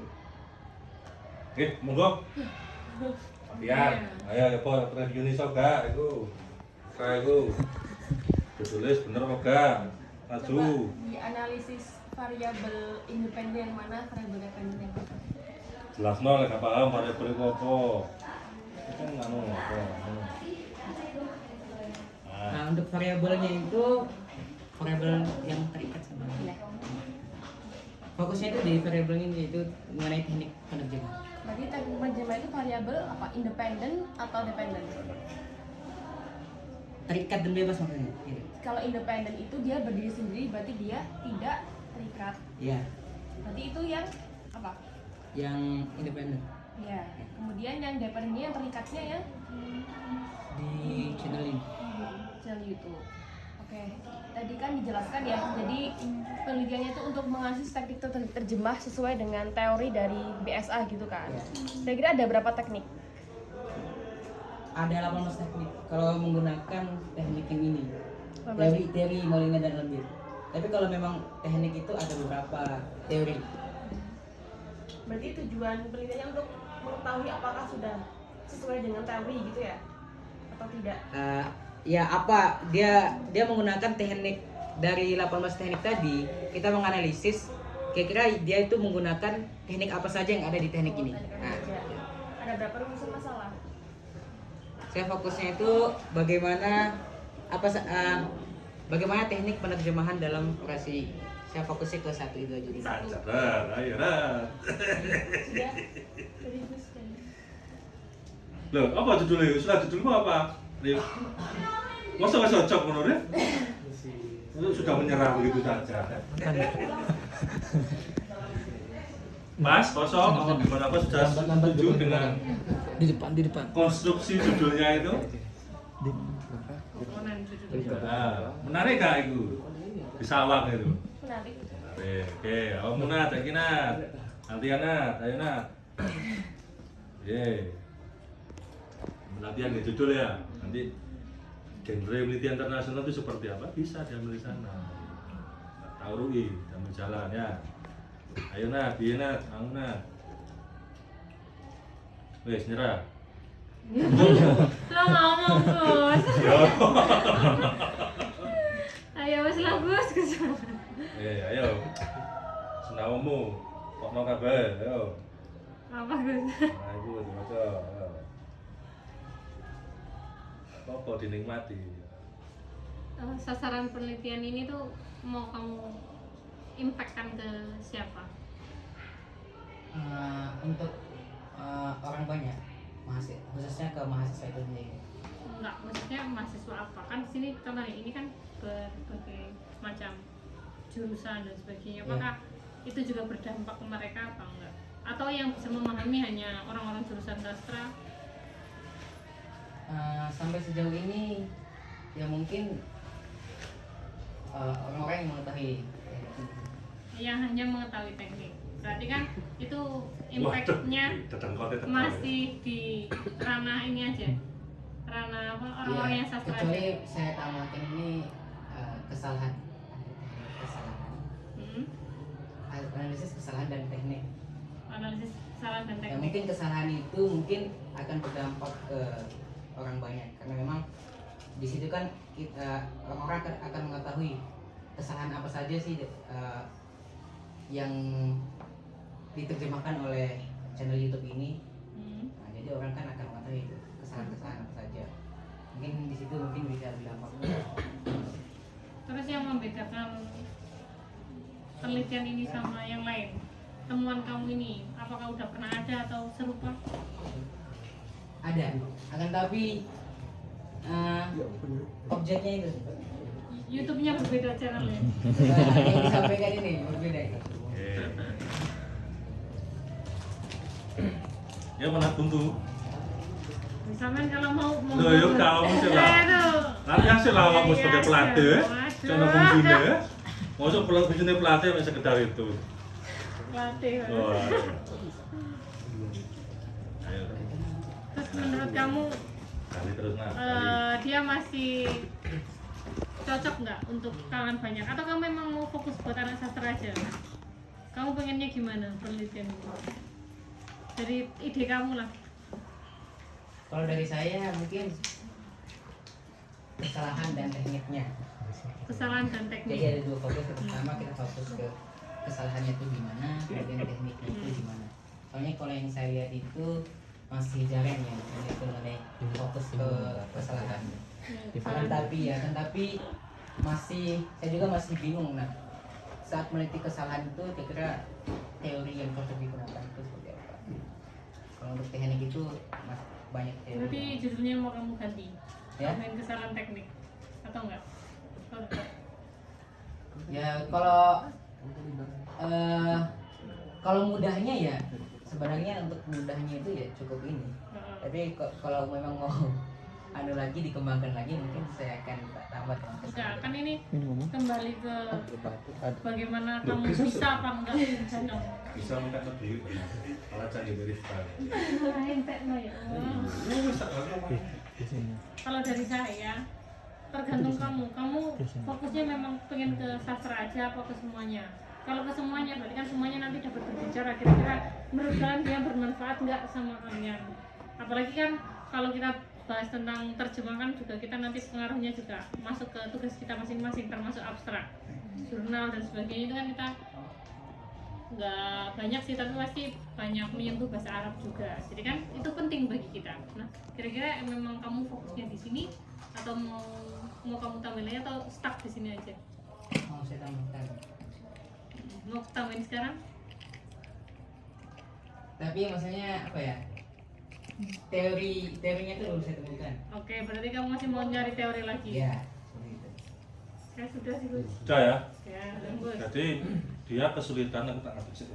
Oke, monggo. Lihat, ayo apa review ini soga itu. Kayak itu. Ditulis bener apa enggak? Maju. Dianalisis variabel independen mana, variabel dependen yang mana. Jelasno lek gak paham variabel iku apa. Kan anu apa. Nah, untuk variabelnya itu variabel yang terikat sama fokusnya itu di variabel ini, yaitu mengenai teknik penerjemahan. Berarti teknik penerjemahan itu variabel apa? Independen atau dependen? Terikat dan bebas maksudnya. Gitu. Kalau independen itu dia berdiri sendiri, berarti dia tidak terikat. Iya, Berarti itu yang apa? yang independen Ya. Kemudian yang dependen ini yang terikatnya yang di channel ini. channel YouTube. Oke, tadi kan dijelaskan ya. Jadi penelitiannya itu untuk menganalisis teknik terjemah sesuai dengan teori dari BSA gitu kan. Kira-kira ada berapa teknik? Ada 18 teknik kalau menggunakan teknik yang ini. 18. Teori Molina dan Lembir. Tapi kalau memang teknik itu ada beberapa teori. Berarti tujuan penelitiannya untuk mengetahui apakah sudah sesuai dengan teori gitu ya? Atau tidak? Ya apa dia menggunakan teknik dari 18 teknik tadi, kita menganalisis kira-kira dia itu menggunakan teknik apa saja yang ada di teknik ini. Nah, Ada berapa rumusan masalah? saya fokusnya itu bagaimana teknik penerjemahan dalam orasi. Saya fokusnya ke satu itu aja. Nah, ayo Rat. Sudah? Serius kan? Loh, apa judulnya? Sudah judulmu apa? Rif. Masa nggak cocok menurut? Sudah menyerah begitu saja. Mas, kosong, apa gimana? Apa sudah setuju dengan Di depan. konstruksi judulnya itu? Komponen judul. Nah, menarik gak itu? Disawang itu. Menarik. Menarik. Oke, kamu Nat, lagi Nat. Nanti ya Nat, ayo Nat. Ye. Latihan di judul ya. Nanti genre penelitian internasional itu seperti apa? Bisa diambil di sana. Tahu RUI, diambil jalan ya. Ayo Nat, biar Nat, kamu Nat. Wes nyerah. Lo ngomong Gus. Yo. Ayo wes lah Gus. Ayo. Senawamu. Kok mau kabar? Ayo. Apa Gus? Nah, ibu dibaca. Ayo. Apa dinikmati? Sasaran penelitian ini tuh mau kamu impactkan ke siapa? Untuk orang banyak, khususnya ke mahasiswa itu sendiri. Enggak, maksudnya mahasiswa apa? Kan di sini contoh nih, ini kan berbagai macam jurusan dan sebagainya. Apakah itu juga berdampak ke mereka apa enggak? Atau yang bisa memahami hanya orang-orang jurusan sastra? Sampai sejauh ini ya mungkin orang-orang yang mengetahui Yang hanya mengetahui teknik. Berarti kan itu impact-nya masih di ranah ini aja. Ranah apa? Orang-orang yang sastra aja. kecuali saya tambahkan ini kesalahan analisis kesalahan dan teknik. Analisis kesalahan dan Ya, teknik. mungkin kesalahan itu mungkin akan berdampak ke orang banyak karena memang di situ kan orang-orang akan mengetahui kesalahan apa saja sih yang diterjemahkan oleh channel YouTube ini. Nah, jadi orang kan akan mengetahui itu kesalahan-kesalahan apa saja. Mungkin di situ mungkin bisa berdampak. Terus yang membedakan penelitian ini sama yang lain, temuan kamu ini, apakah udah pernah ada atau serupa? Ada, akan tapi objeknya itu YouTube-nya berbeda channelnya. yang disampaikan ini berbeda. Ya mana tunggu. Misalkan kalau mau Loh, yuk kamu sih lah. Nanti hasil lah kamu sebagai pelatih, channel fungsinya. Masuk fungsinya pelatih hanya sekedar itu. latih. Wah. Ayo. Terus menurut kamu Kali terus nah. dia masih cocok nggak untuk kalangan banyak atau kamu memang mau fokus buat anak sastra aja? Kamu pengennya gimana penelitian itu? Dari ide kamu lah. Kalau dari saya mungkin kesalahan dan tekniknya. Kesalahan dan Jadi teknik. ada dua fokus. Pertama kita fokus ke kesalahannya itu gimana, kemudian tekniknya itu gimana. Soalnya kalau yang saya lihat itu masih jarang ya, itu mengenai fokus ke kesalahan. Tetapi masih saya juga masih bingung. Nah, saat meneliti kesalahan itu kira-kira teori yang cocok digunakan itu seperti apa? Kalau untuk teknik itu banyak teori. Berarti judulnya mau kamu ganti. Ya? Main kesalahan teknik atau enggak? Oh, enggak. Ya kalau mudahnya ya sebenarnya untuk mudahnya itu ya cukup ini. Tapi kalau memang mau anu lagi dikembangkan lagi mungkin saya akan tambah dengan Enggak, kesalahan. kan ini kembali ke bagaimana kamu bisa apa enggak channel. Bisa minta lebih kalau cari verify. Entek no ya. Kalau dari saya tergantung kamu fokusnya memang pengen ke sastra aja apa ke semuanya. Kalau ke semuanya berarti kan semuanya nanti dapat berbicara kira-kira menurut kalian dia bermanfaat nggak sama kalian. Apalagi kan kalau kita bahas tentang terjemahan juga kita nanti pengaruhnya juga masuk ke tugas kita masing-masing termasuk abstrak, jurnal dan sebagainya itu kan kita nggak banyak sih tapi pasti banyak menyentuh bahasa Arab juga. Jadi kan itu penting bagi kita. Nah kira-kira memang kamu fokusnya di sini atau mau kamu tambahin lagi atau stuck di sini aja? Mau saya tambahkan. Mau tambahin sekarang? Tapi maksudnya apa ya? Teorinya itu belum saya temukan. Oke, berarti kamu masih mau nyari teori lagi? Iya, seperti itu. Saya sudah sih Gus. Sudah ya. Ya, Gus. Jadi dia kesulitan aku tak ngerti sih.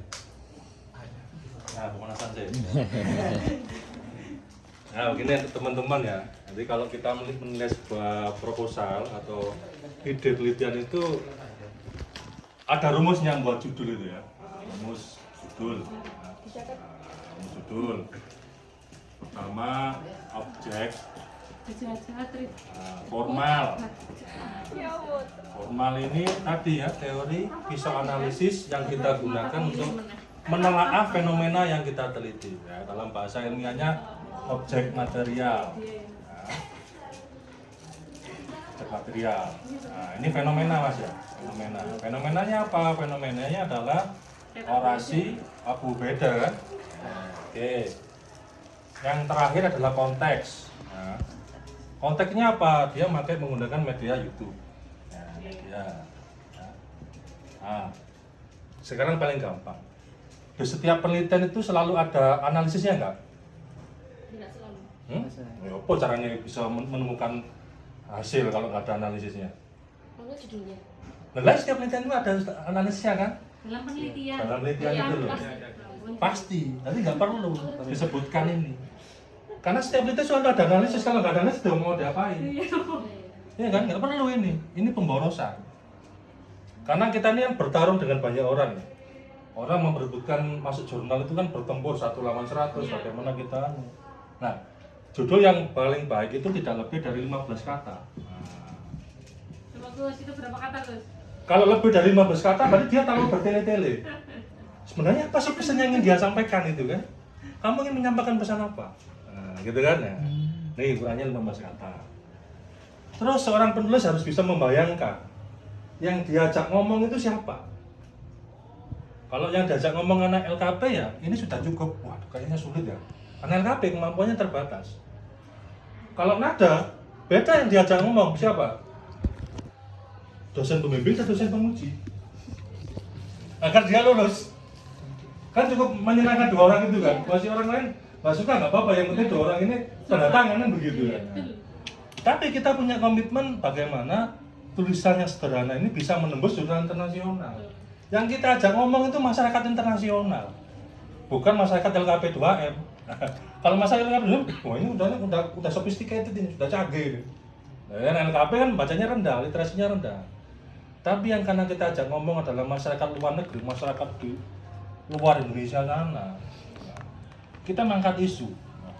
Nah, pemanasan sih. Nah, begini teman-teman ya. Jadi kalau kita menilai sebuah proposal atau ide penelitian itu ada rumusnya buat judul itu ya. Rumus judul. Nah, rumus judul. Pertama objek, formal. Formal ini tadi ya teori visual analisis yang kita gunakan untuk menelaah fenomena yang kita teliti. Ya, dalam bahasa ilmiahnya objek material. Nah, objek material. Nah, ini fenomena mas ya. Fenomena. Fenomenanya apa? Fenomenanya adalah orasi Abu Beda kan. Oke. Yang terakhir adalah konteks. Nah, konteksnya apa? Dia menggunakan media YouTube. Nah, media. Nah, sekarang paling gampang. Di setiap penelitian itu selalu ada analisisnya enggak? Tidak selalu. Ya, apa caranya bisa menemukan hasil kalau nggak ada analisisnya? Maksudnya judulnya. Nah, setiap penelitian itu ada analisisnya kan? Dalam penelitian. Dalam penelitian itu loh. Pasti, nanti nggak perlu disebutkan ini. Karena setiap penelitian sudah ada analisis, kalau nggak ada analisis udah mau diapain? Ya kan, nggak perlu ini pemborosan. Karena kita ini kan bertarung dengan banyak orang. Orang memperebutkan masuk jurnal itu kan bertempur 1 lawan 100, bagaimana kita. Nah, judul yang paling baik itu tidak lebih dari 15 kata. Coba Gus, itu berapa kata Gus? Kalau lebih dari 15 kata, berarti dia terlalu bertele-tele. Sebenarnya apa sih pesan yang ingin dia sampaikan itu kan? Kamu ingin menyampaikan pesan apa? Nah, gitu kan ya. Nih, ukurannya 15 kata. Terus seorang penulis harus bisa membayangkan yang diajak ngomong itu siapa. Kalau yang diajak ngomong anak LKP ya, ini sudah cukup. Wah, kayaknya sulit ya. Anak LKP kemampuannya terbatas. Kalau nada, beda yang diajak ngomong siapa? Dosen pembimbing atau dosen penguji? Agar dia lulus. Kan cukup menyenangkan 2 orang itu kan. Masih orang lain nggak suka nggak apa-apa, yang penting 2 orang ini tanda tangan kan begitu kan. Tapi kita punya komitmen bagaimana tulisan yang sederhana ini bisa menembus jurnal internasional. Yang kita ajak ngomong itu masyarakat internasional, bukan masyarakat LKP 2M. Kalau masyarakat LKP 2M, wah ini udah sophisticated ini, sudah canggih ini. Nah, LKP kan bacanya rendah, literasinya rendah. Tapi yang karena kita ajak ngomong adalah masyarakat luar negeri, masyarakat di luar Indonesia sana. Nah, kita mengangkat isu. Nah,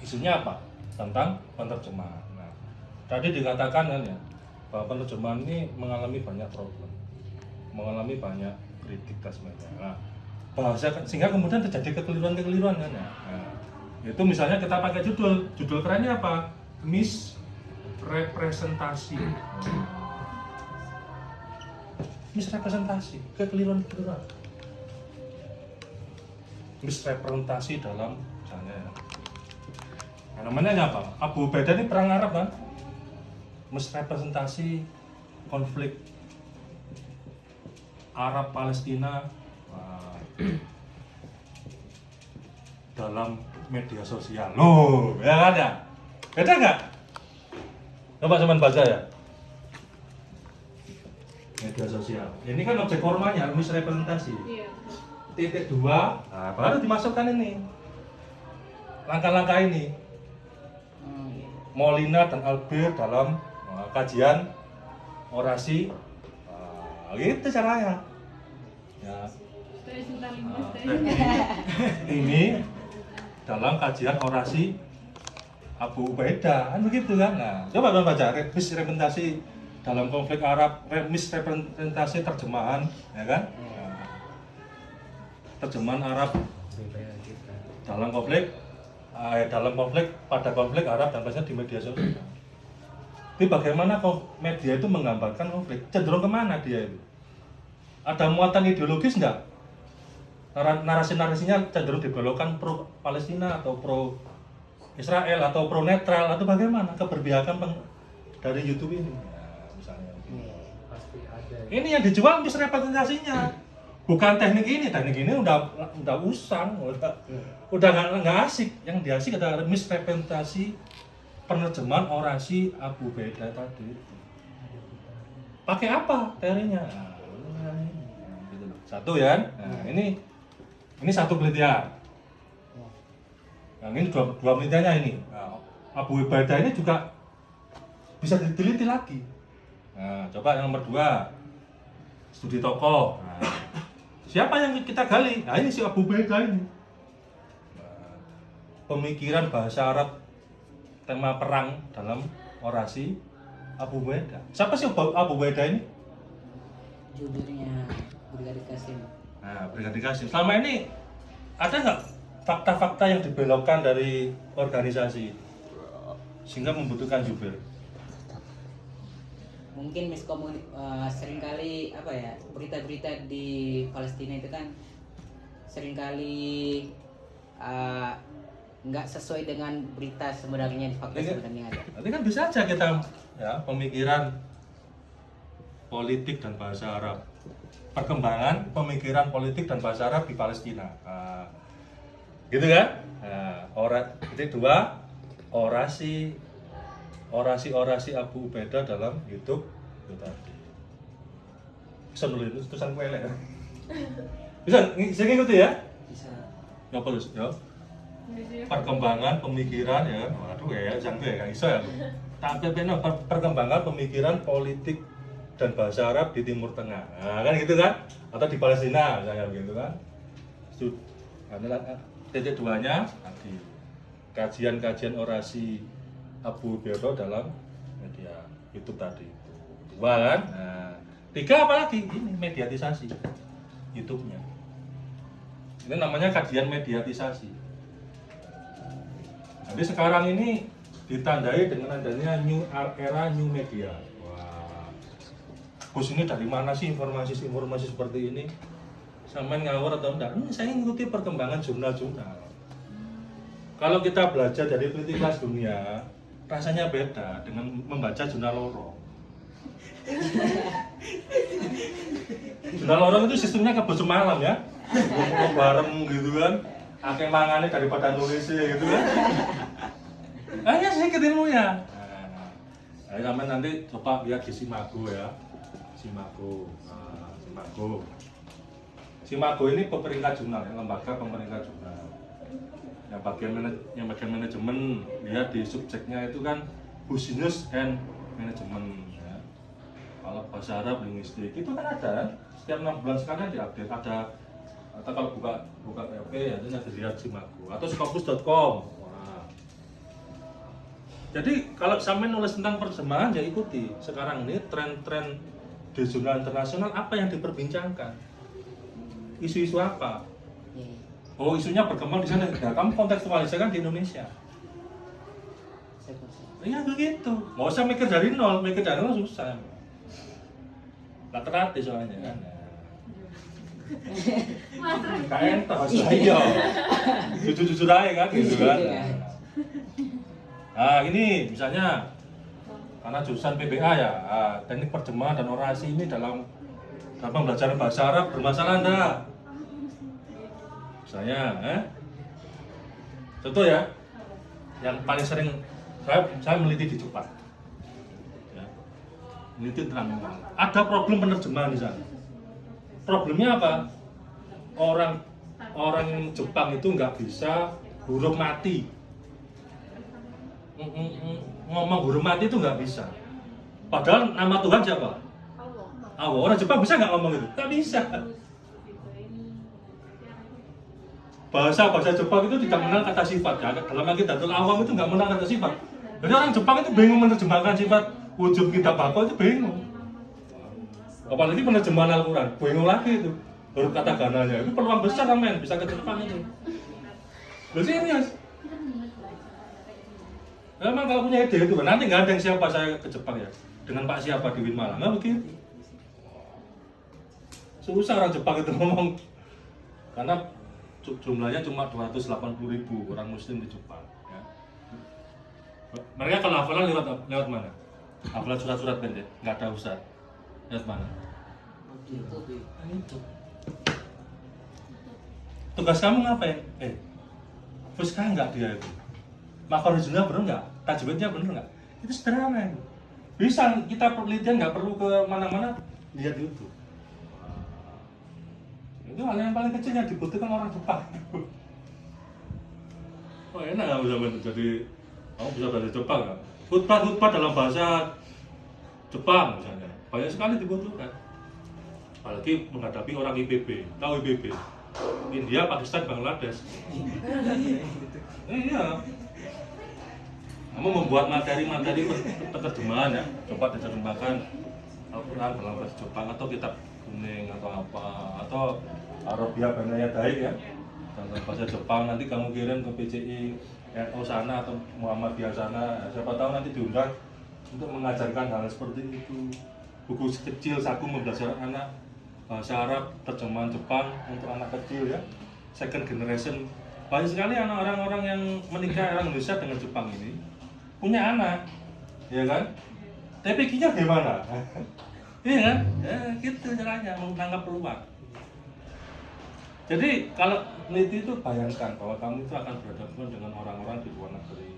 isunya apa? Tentang penerjemahan. Nah, tadi dikatakan kan ya bahwa penerjemahan ini mengalami banyak problem, mengalami banyak kritik dan sebagainya. Nah, bahasa sehingga kemudian terjadi kekeliruan kan ya. Nah, itu misalnya kita pakai judul kerennya apa? Misrepresentasi. Misrepresentasi, kekeliruan. Misrepresentasi dalam misalnya ya. Nah, namanya apa? Abu Ubaidah ini perang Arab kan? Misrepresentasi konflik Arab Palestina dalam media sosial. Loh, ya kan ya? Beda nggak? Coba cuman baca ya. Media sosial. Ini kan objek formalnya misrepresentasi. Iya. Titik 2, nah, baru dimasukkan ini. Langkah-langkah ini. Molina dan Albert dalam kajian orasi. Gitu caranya. Ya. Ini dalam kajian orasi Abu Ubaidah, kan begitu kan? Nah, coba baca misrepresentasi dalam konflik Arab, misrepresentasi terjemahan, ya kan? Nah, terjemahan Arab dalam konflik pada konflik Arab dan Palestina di media sosial. Tapi bagaimana media itu menggambarkan konflik? Cenderung kemana dia itu? Ada muatan ideologis enggak? Narasi-narasinya cenderung dibelokkan pro Palestina atau pro Israel atau pro netral atau bagaimana keberpihakan dari YouTube ini? Nah, misalnya. Pasti ada. Ini yang dijual misrepresentasinya. Bukan teknik ini udah usang, udah nggak asik. Yang diasik adalah misrepresentasi penerjemahan orasi Abu Ubaidah tadi. Pakai apa teorinya? Nah, gitu loh. Satu ya. Nah, ini satu penelitian. Yang ini dua penelitiannya ini. Nah, Abu Ubaidah ini juga bisa diteliti lagi. Nah, coba yang nomor 2, studi tokoh. Nah, siapa yang kita gali? Nah, ini si Abu Ubaidah ini. Nah, pemikiran bahasa Arab tema perang dalam orasi Abu Ubaidah. Siapa sih Abu Ubaidah ini? Judulnya Brigadir Qasim. Nah, Brigadir Qasim. Selama ini ada nggak fakta-fakta yang dibelokkan dari organisasi sehingga membutuhkan jubir? Mungkin seringkali apa ya, berita-berita di Palestina itu kan seringkali nggak sesuai dengan berita sebenarnya, di fakta sebenarnya ada. Nanti kan bisa aja kita ya pemikiran politik dan bahasa Arab, perkembangan pemikiran politik dan bahasa Arab di Palestina. Nah, gitu kan? Nah, titik 2, orasi Abu Ubaidah dalam YouTube itu tadi. Bisa nulis itu tulisan gue elek. Bisa ngikuti ya? Bisa. Ya perlu ya. Perkembangan pemikiran ya. Waduh ya, jangan ya, iso ya. Tapi perkembangan pemikiran politik dan bahasa Arab di Timur Tengah. Nah, kan gitu kan? Atau di Palestina misalnya begitu kan? Titik 2-nya tadi kajian orasi Abu Ubaidah dalam media YouTube tadi itu. 2 kan? Nah, 3 apalagi? Ini mediatisasi YouTube-nya. Ini namanya kajian mediatisasi. Jadi sekarang ini ditandai dengan adanya era new media. Wah, Gus ini dari mana sih informasi seperti ini? Sampai ngawur atau enggak? Saya ngikuti perkembangan jurnal-jurnal. Kalau kita belajar dari politik kelas dunia, rasanya beda dengan membaca jurnal lorong. Jurnal lorong itu sistemnya kebo semalam ya, ngumpul bareng gitu kan, akeh mangane daripada nulisnya gitu kan. Hanya sedikit ilmunya. Nah, sampai nanti coba lihat di Simago ya, Simago. Simago ini pemeringkat jurnal, lembaga pemeringkat jurnal. Yang bagian manajemen, lihat di subjeknya itu kan business and management. Ya. Kalau bahasa Arab linguistik itu kan ada, setiap 6 bulan sekali diupdate, ada Atau kalau buka PHP ya itu nyari lihat simaku atau scopus.com. Wah. Jadi kalau sampai nulis tentang perjemahan ya ikuti. Sekarang ini tren-tren di jurnal internasional apa yang diperbincangkan? Isu-isu apa? Iya. Oh, isunya berkembang di sana. Nah, kamu kontekstualisasikan di Indonesia. Saya konsep. Ya begitu. Nggak usah mikir dari nol susah. Nggak terlatih soalnya kan. Kayak entah saya. Jujur-jujur aja kan gitu kan. Nah, ini misalnya karena jurusan PBA ya, teknik perjemahan dan orasi ini dalam pembelajaran bahasa Arab bermasalah enggak? Misalnya, contoh ya, yang paling sering saya meneliti di Jepang, ya, meneliti tentang ada problem penerjemahan di sana. Problemnya apa? Orang Jepang itu nggak bisa huruf mati. Ngomong huruf mati itu nggak bisa. Padahal nama Tuhan siapa? Allah. Orang Jepang bisa nggak ngomong itu? Nggak bisa. Bahasa Jepang itu tidak mengenal kata sifat ya. Dalam Aqidatul Awam itu nggak mengenal kata sifat. Jadi orang Jepang itu bingung menerjemahkan sifat wujud kitab bako itu bingung. Apalagi penerjemahan Al-Quran, bingung lagi itu. Huruf kata gananya itu peluang besar men bisa ke Jepang itu. Loh serius. Memang kalau punya ide itu kan, nanti nggak ada yang siapa saya ke Jepang ya dengan Pak siapa di Winmalang, nggak begitu. Susah orang Jepang itu ngomong karena jumlahnya cuma 280.000 orang Muslim di Jepang. Ya. Mereka kalau hafalan lewat mana? Hafalan surat-surat pendek, nggak ada ustaz. Lewat mana? YouTube. Tugas kamu ngapain? Fuskah nggak dia itu? Makhorijnya bener nggak? Tajwidnya bener nggak? Itu sederhana. Bisa kita penelitian nggak perlu ke mana-mana, lihat YouTube. Itu hal yang paling kecil yang dibutuhkan orang Jepang. Oh enak nggak bisa jadi kamu bisa belajar Jepang nggak? Khutbah dalam bahasa Jepang misalnya banyak sekali dibutuhkan. Apalagi menghadapi orang IPB, tahu IPB? India, Pakistan, Bangladesh. Iya. Kamu membuat materi penerjemahan ya, coba diterjemahkan Al-Quran dalam bahasa Jepang atau kitab kuning atau apa atau Arabia Banaya Daik ya dalam bahasa Jepang, nanti kamu kirim ke PCI NU sana atau Muhammadiyah sana, siapa tahu nanti diundang untuk mengajarkan hal seperti itu. Buku kecil saku membelajar anak bahasa Arab terjemahan Jepang untuk anak kecil ya, second generation. Banyak sekali orang-orang yang menikah orang Indonesia dengan Jepang ini punya anak, ya kan? TPQ-nya gimana? Iya kan? Ya, gitu caranya menangkap peluang. Jadi kalau meneliti itu bayangkan bahwa kamu itu akan berhadapan dengan orang-orang di luar negeri.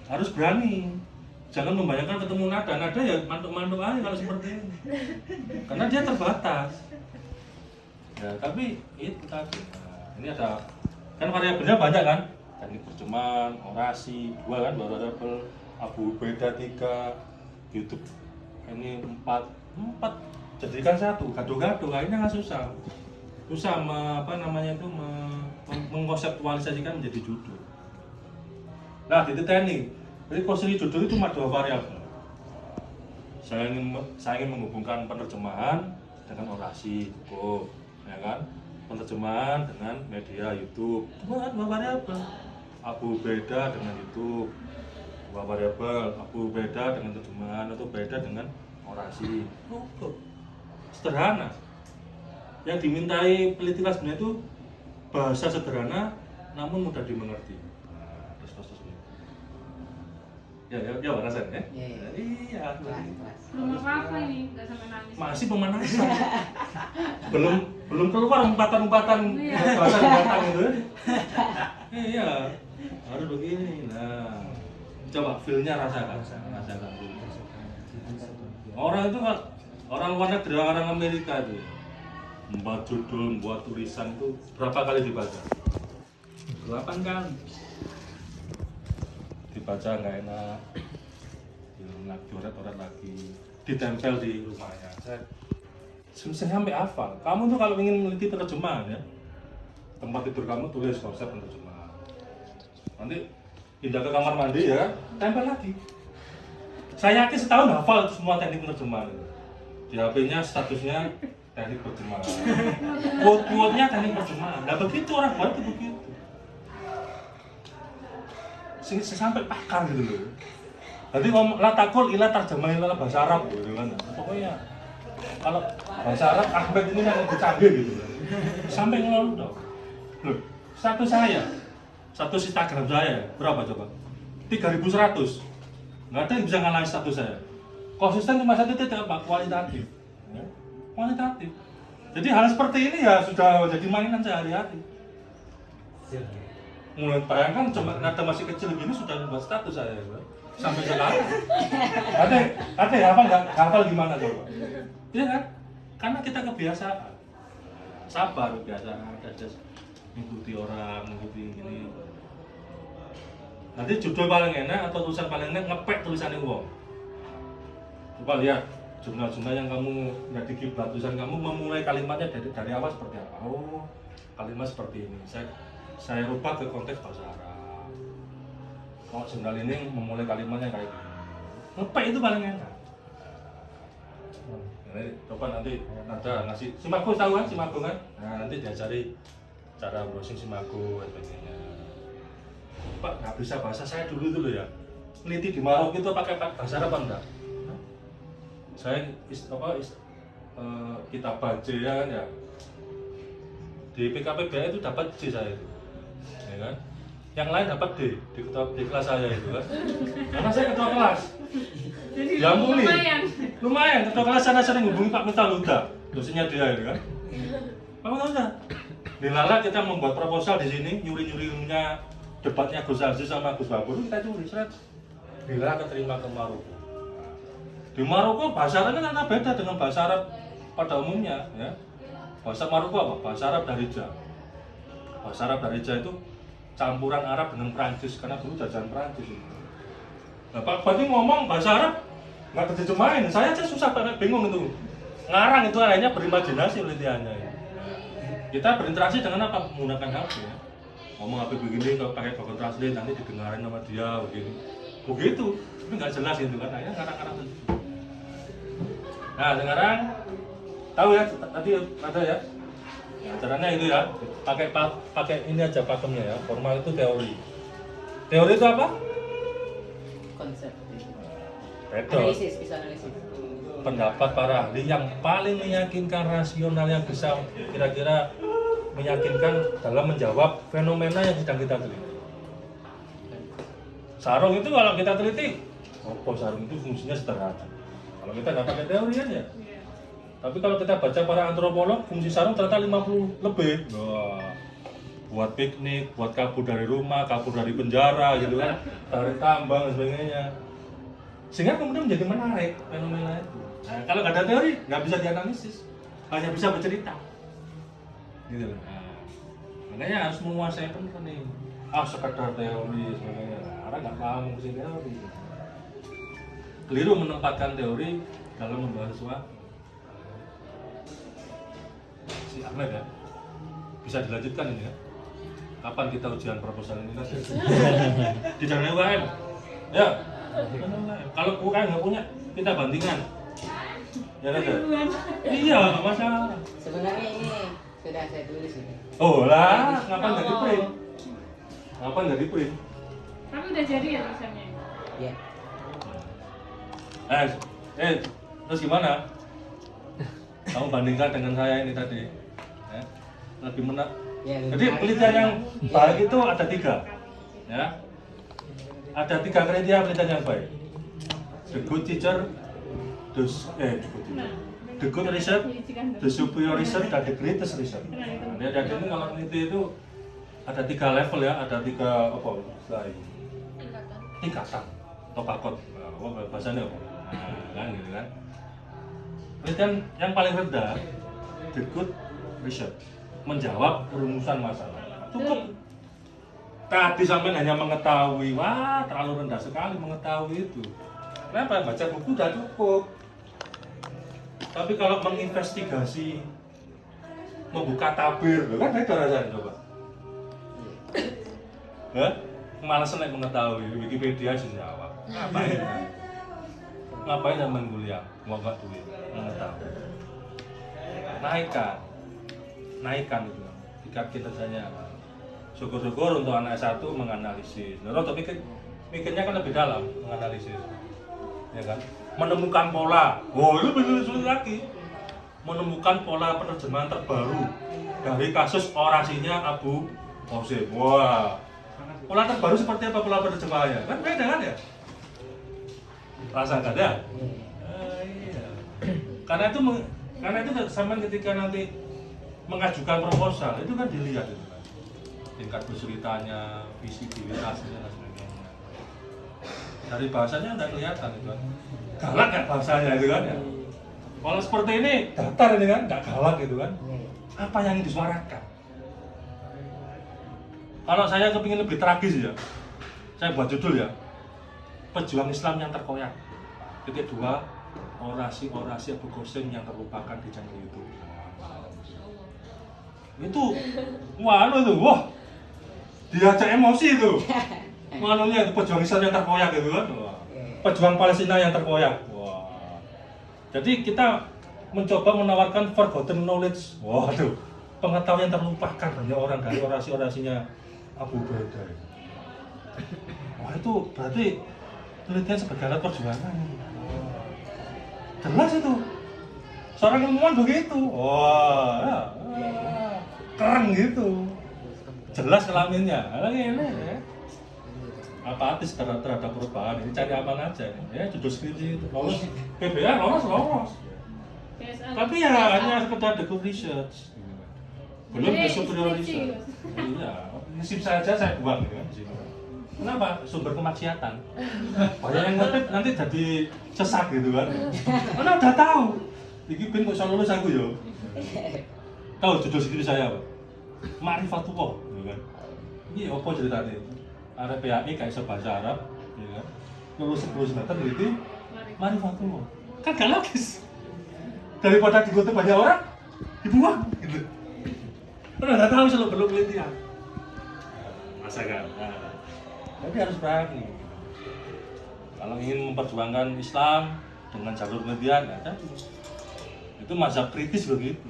Harus berani. Jangan membayangkan ketemu nada ya mantuk-mantuk aja kalau seperti ini. Karena dia terbatas. Ya, tapi itu tadi. Nah, ini ada kan variabelnya banyak kan? Teknik terjemahan, orasi, dua variabel, Abu Beda 3, YouTube ini 4 jadikan satu, gaduh-gaduh, akhirnya nggak susah mengkonseptualisasikan menjadi judul. Nah di teknik, jadi posisi judul itu cuma 2 variabel. Saya ingin menghubungkan penerjemahan dengan orasi, cukup, ya kan? Penerjemahan dengan media YouTube, dua variabel. Abu Beda dengan YouTube, 2 variabel. Abu Beda dengan terjemahan atau beda dengan orasi, cukup. Sederhana. Yang dimintai peneliti sebenarnya itu bahasa sederhana namun mudah dimengerti. Ya rasanya ya. Iya. Belum apa-apa ini, nggak sampai nangis. Masih pemanasan. belum keluar umpatan-umpatan bahasa binatang itu. Iya. Harus begini. Nah, coba feel-nya rasakan dulu. Orang itu kan orang luar negeri, orang Amerika itu membuat judul, membuat tulisan itu berapa kali dibaca? 8 kali. Dibaca nggak enak, diulang, dioret lagi, ditempel di rumahnya. sampai hafal. Kamu tuh kalau ingin meneliti penerjemahan ya, tempat tidur kamu tulis konsep penerjemahan. Nanti pindah ke kamar mandi ya, tempel lagi. Saya yakin setahun hafal semua teknik penerjemahan. Di HP-nya statusnya teknik penerjemahan. Quote-quote-nya teknik penerjemahan. Nah begitu orang buat itu begitu. Sampai pakar gitu loh. Jadi ngomong la takul ila terjemah ila bahasa Arab gitu kan. Pokoknya kalau bahasa Arab Ahmed ini yang lebih canggih gitu loh. Sampai ngeluh dong. Loh, status saya, status Instagram saya berapa coba? 3.100. Nggak ada yang bisa ngalahin status saya. Konsisten cuma satu titik apa? Kualitatif. Ya, kualitatif. Jadi hal seperti ini ya sudah jadi mainan sehari-hari. Mulai bayangkan cuma nada masih kecil gini sudah membuat status saya sampai sekarang. Ada hafal gimana coba? Iya kan? Karena kita kebiasaan. Sabar kebiasaan, ada mengikuti orang, mengikuti ini. Nanti judul paling enak atau tulisan paling enak ngepek tulisannya wong. Coba lihat jumlah-jumlah yang kamu jadi kiblat tulisan kamu memulai kalimatnya dari awal seperti apa? Oh, kalimat seperti ini. Saya rubah ke konteks bahasa Arab. Oh, jurnal ini memulai kalimatnya kayak gini. Ngepek itu paling enak. Jadi, coba nanti ada ngasih Simago tahu kan Simago kan? Nah, nanti diajari cara browsing Simago dan sebagainya. Pak, nggak bisa bahasa saya dulu ya. Neliti di Maroko itu pakai bahasa Arab apa enggak? Saya kita baca ya kan ya. Di PKPBA itu dapat C saya itu. Ya kan? Yang lain dapat D di kelas saya itu kan. Karena saya ketua kelas. Jadi Ya ampun nih. lumayan. Ketua kelas sana sering hubungi Pak Mitaluda, dosennya dia itu kan. Pak Mitaluda. Di Lala kita membuat proposal di sini, nyuri-nyuri ilmunya debatnya Gus Aziz sama Gus Babur, kita curi seret. Di Lala keterima ke Maroko. Di Maroko bahasa Arabnya kan beda dengan bahasa Arab pada umumnya ya. Bahasa Maroko apa? Bahasa Arab Darija. Bahasa Arab Darija itu campuran Arab dengan Prancis karena dulu jajahan Prancis itu. Nah, Pak Bati ngomong bahasa Arab nggak terjemahin, saya aja susah banget bingung itu. Ngarang itu akhirnya berimajinasi penelitiannya. Ya. Kita berinteraksi dengan apa? Menggunakan HP ya. Ngomong HP begini kalau pakai Google Translate nanti didengarin sama dia begini. Begitu, tapi nggak jelas itu kan. Akhirnya ngarang-ngarang. Nah sekarang tahu ya tadi ada ya. Nah, caranya itu ya, pakai ini aja pakemnya ya. Formal itu teori. Teori itu apa? Konsep. Betul. Analisis, bisa analisis. Pendapat para ahli yang paling meyakinkan, rasional yang bisa kira-kira meyakinkan dalam menjawab fenomena yang sedang kita teliti. Sarung itu kalau kita teliti, sarung itu fungsinya sederhana. Kalau kita nggak pakai teori kan ya. Tapi kalau kita baca para antropolog, fungsi sarung ternyata 50 lebih. Wah, buat piknik, buat kabur dari rumah, kabur dari penjara gitu kan, tarik tambang dan sebagainya. Sehingga kemudian menjadi menarik fenomena itu. Nah, kalau nggak ada teori, nggak bisa dianalisis, hanya bisa bercerita. Gitu. Nah, makanya harus menguasai benar nih. Sekedar teori sebagainya. Karena nggak paham fungsi teori. Keliru menempatkan teori dalam membahas sesuatu. Si Ahmed ya, bisa dilanjutkan ini ya. Kapan kita ujian proposal ini kan? Di dalam UKM. Ya. Kalau UKM nggak punya, kita bandingkan. Ya ada. Iya, nggak masalah. Sebenarnya ini sudah saya tulis ini. Oh lah, ngapain nggak di print? Ngapain nggak di print? Tapi udah jadi ya tulisannya. Ya. Terus gimana? Kamu bandingkan dengan saya ini tadi, ya? Lebih menak. Ya, Jadi penelitian yang baik itu ada 3, ya. Ada 3 kriteria penelitian yang baik. The good teacher, the good research, the superior research, dan the greatest research. Nah, ada ini kalau peneliti itu ada 3 level ya, ada 3 apa? Tingkatan atau pakot. Nah, bahasanya apa? Nah, kan gitu kan. Penelitian yang paling rendah, the good research, menjawab rumusan masalah. Cukup. Tadi sampai hanya mengetahui, wah terlalu rendah sekali mengetahui itu. Kenapa? Baca buku udah cukup. Tapi kalau menginvestigasi, membuka tabir, kan beda rasanya coba. Hah? Malas nek mengetahui Wikipedia sih awak. Ngapain? Ngapain zaman kuliah? Mau gak duit, mengetahui. Naikkan itu. Tingkat kinerjanya. Syukur-syukur untuk anak S1 menganalisis. Nah, tapi mikirnya kan lebih dalam menganalisis. Ya kan? Menemukan pola. Wah, itu lebih sulit lagi. Menemukan pola penerjemahan terbaru dari kasus orasinya Abu Qasim. Wah. Pola terbaru seperti apa pola penerjemahannya? Kan beda kan ya? Rasa nggak ada? Iya. Karena itu sama ketika nanti mengajukan proposal itu kan dilihat itu kan. Tingkat kesulitannya, visibilitasnya dan sebagainya. Dari bahasanya udah kelihatan itu kan. Galak nggak bahasanya itu kan ya? Kalau seperti ini datar ini kan, nggak galak gitu kan. Apa yang disuarakan? Kalau saya kepingin lebih tragis ya, saya buat judul ya, pejuang Islam yang terkoyak. Titik 2, orasi-orasi Abu Qasim yang terlupakan di channel YouTube. Itu, wah diajak emosi itu. Manunya itu pejuang Islam yang terkoyak gitu kan. Wah. Pejuang Palestina yang terkoyak. Wah. Jadi kita mencoba menawarkan forgotten knowledge. Waduh, pengetahuan yang terlupakan banyak orang dari orasi-orasinya Abu Ubaidah. Wah itu berarti penelitian sebagai alat perjuangan. Jelas itu. Seorang ilmuwan begitu. Wah, keren gitu. Jelas kelaminnya. Lagi ini ya. Apatis terhadap perubahan ini, cari aman aja ya, judul skripsi itu lolos PBA lolos. Tapi ya hanya sekedar degree research. Belum ke superior research. Iya, SIP saja saya buang gitu kan di sini. Kenapa? Sumber kemaksiatan. Banyak yang ngetip nanti jadi sesat gitu kan. Karena udah tahu. Iki ben kok iso lulus aku yo. Tahu judul skripsi saya apa? Ma'rifatullah, gitu kan. Ini apa ceritanya? Arab PAI kayak iso bahasa Arab, ya kan. Lulus 10 semester berarti Ma'rifatullah. Kan gak logis. Daripada dikutip banyak orang, dibuang gitu. Udah tahu selalu perlu penelitian. Masa kan? Nah, jadi harus berani. Kalau ingin memperjuangkan Islam dengan jalur penelitian, ya tadi. Itu mazhab kritis begitu.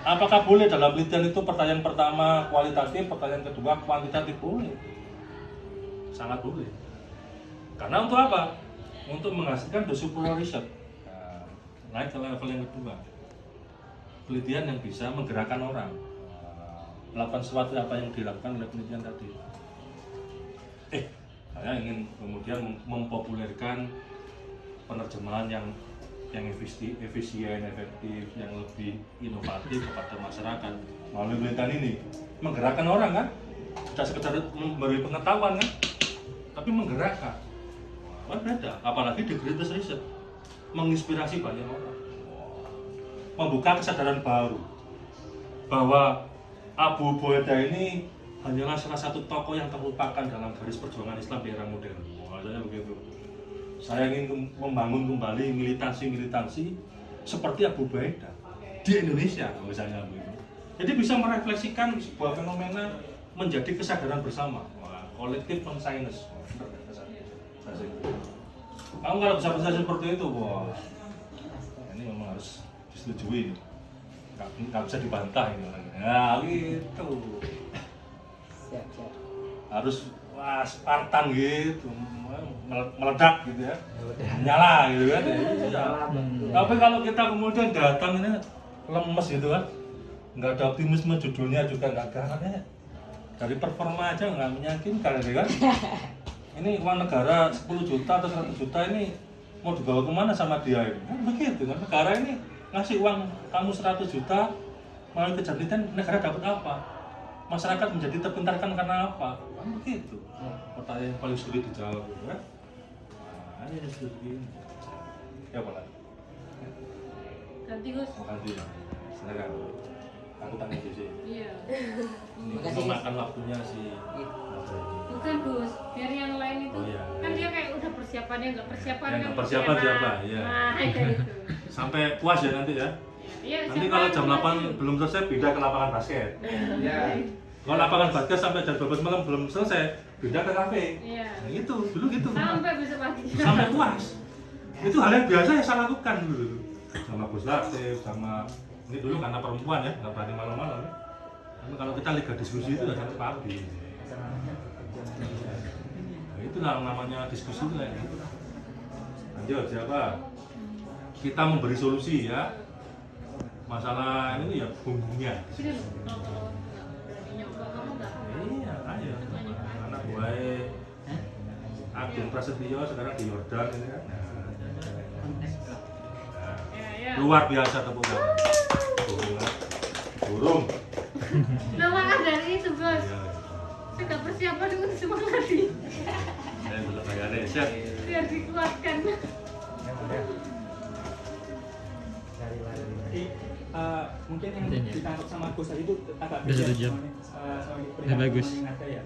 Apakah boleh dalam penelitian itu pertanyaan pertama kualitatif, pertanyaan kedua kuantitatif? Boleh. Sangat boleh. Karena untuk apa? Untuk menghasilkan the superior research. Nah, naik ke level yang kedua. Penelitian yang bisa menggerakkan orang. Melakukan sesuatu apa yang dilakukan oleh penelitian tadi. Saya ingin kemudian mempopulerkan penerjemahan yang efisien, efektif, yang lebih inovatif kepada masyarakat melalui penelitian ini. Menggerakkan orang kan, tidak sekedar memberi pengetahuan kan, tapi menggerakkan. Kan beda, apalagi di greatest research, menginspirasi banyak orang, membuka kesadaran baru bahwa Abu Ubaidah ini hanyalah salah satu tokoh yang terlupakan dalam garis perjuangan Islam di era modern. Maksudnya begitu. Saya ingin membangun kembali militansi seperti Abu Ubaidah di Indonesia, misalnya begitu. Jadi bisa merefleksikan sebuah fenomena menjadi kesadaran bersama, kolektif consciousness. Kamu kalau bisa seperti itu, wah, ini memang harus disetujui, nggak bisa dibantah ini orangnya. Nah, gitu. Siap. Harus Spartan gitu, meledak gitu ya, nyala gitu kan. Ya. Tapi kalau kita kemudian datang ini lemes gitu kan, nggak ada optimisme, judulnya juga nggak garannya, dari performa aja nggak meyakinkan gitu kan. Ini uang negara 10 juta atau 100 juta ini mau dibawa kemana sama dia ini? Kan begitu kan, negara ini ngasih uang kamu 100 juta melalui kecerdikan, negara dapat apa? Masyarakat menjadi terpintarkan karena apa? Kan begitu. Pertanyaan yang paling sulit dijawab kan? Nah, ini sulit begini. Ya apa lagi? Ganti Gus. Mau ganti ya? Silakan. Aku tanya sih. Iya. Ini Makasih, memakan waktunya si Bukan Gus, biar yang lain itu Oh, iya. kan dia kayak udah persiapannya nggak persiapan Ya, kan nggak persiapan enak. siapa, iya. Nah kayak gitu. sampai puas ya nanti ya. Iya, Nanti siapa kalau yang jam puas 8 itu? belum selesai pindah ke lapangan basket. Ya. Kalau lapangan basket sampai jam 12 malam belum selesai, pindah ke kafe. Iya. Nah itu, dulu gitu. Sampai besok pagi. Sampai puas. Itu hal yang biasa yang saya lakukan dulu. Sama Gus Latif, sama ini dulu karena perempuan ya, nggak berani malam-malam. Tapi kalau kita liga diskusi itu udah sampai pagi. Nah, itulah namanya diskusi itu kayak gitu. Lanjut siapa? Kita memberi solusi ya. Masalah ini ya bumbungnya. Sini loh, kalau nggak berani nyoba kamu nggak. Iya, ayo. Anak buahnya Agung Prasetyo sekarang di Yordan ini kan. Ya, ya. Luar biasa tepuk tangan. Burung. Nah maka dari itu Bos, Iya. saya nggak persiapan untuk semua lagi. Saya belum bayarnya, siap. Biar dikuatkan. Mungkin yang ditangkap sama Gus tadi itu agak Udah beda 1 jam. sama Ya, bagus. yang ada ya.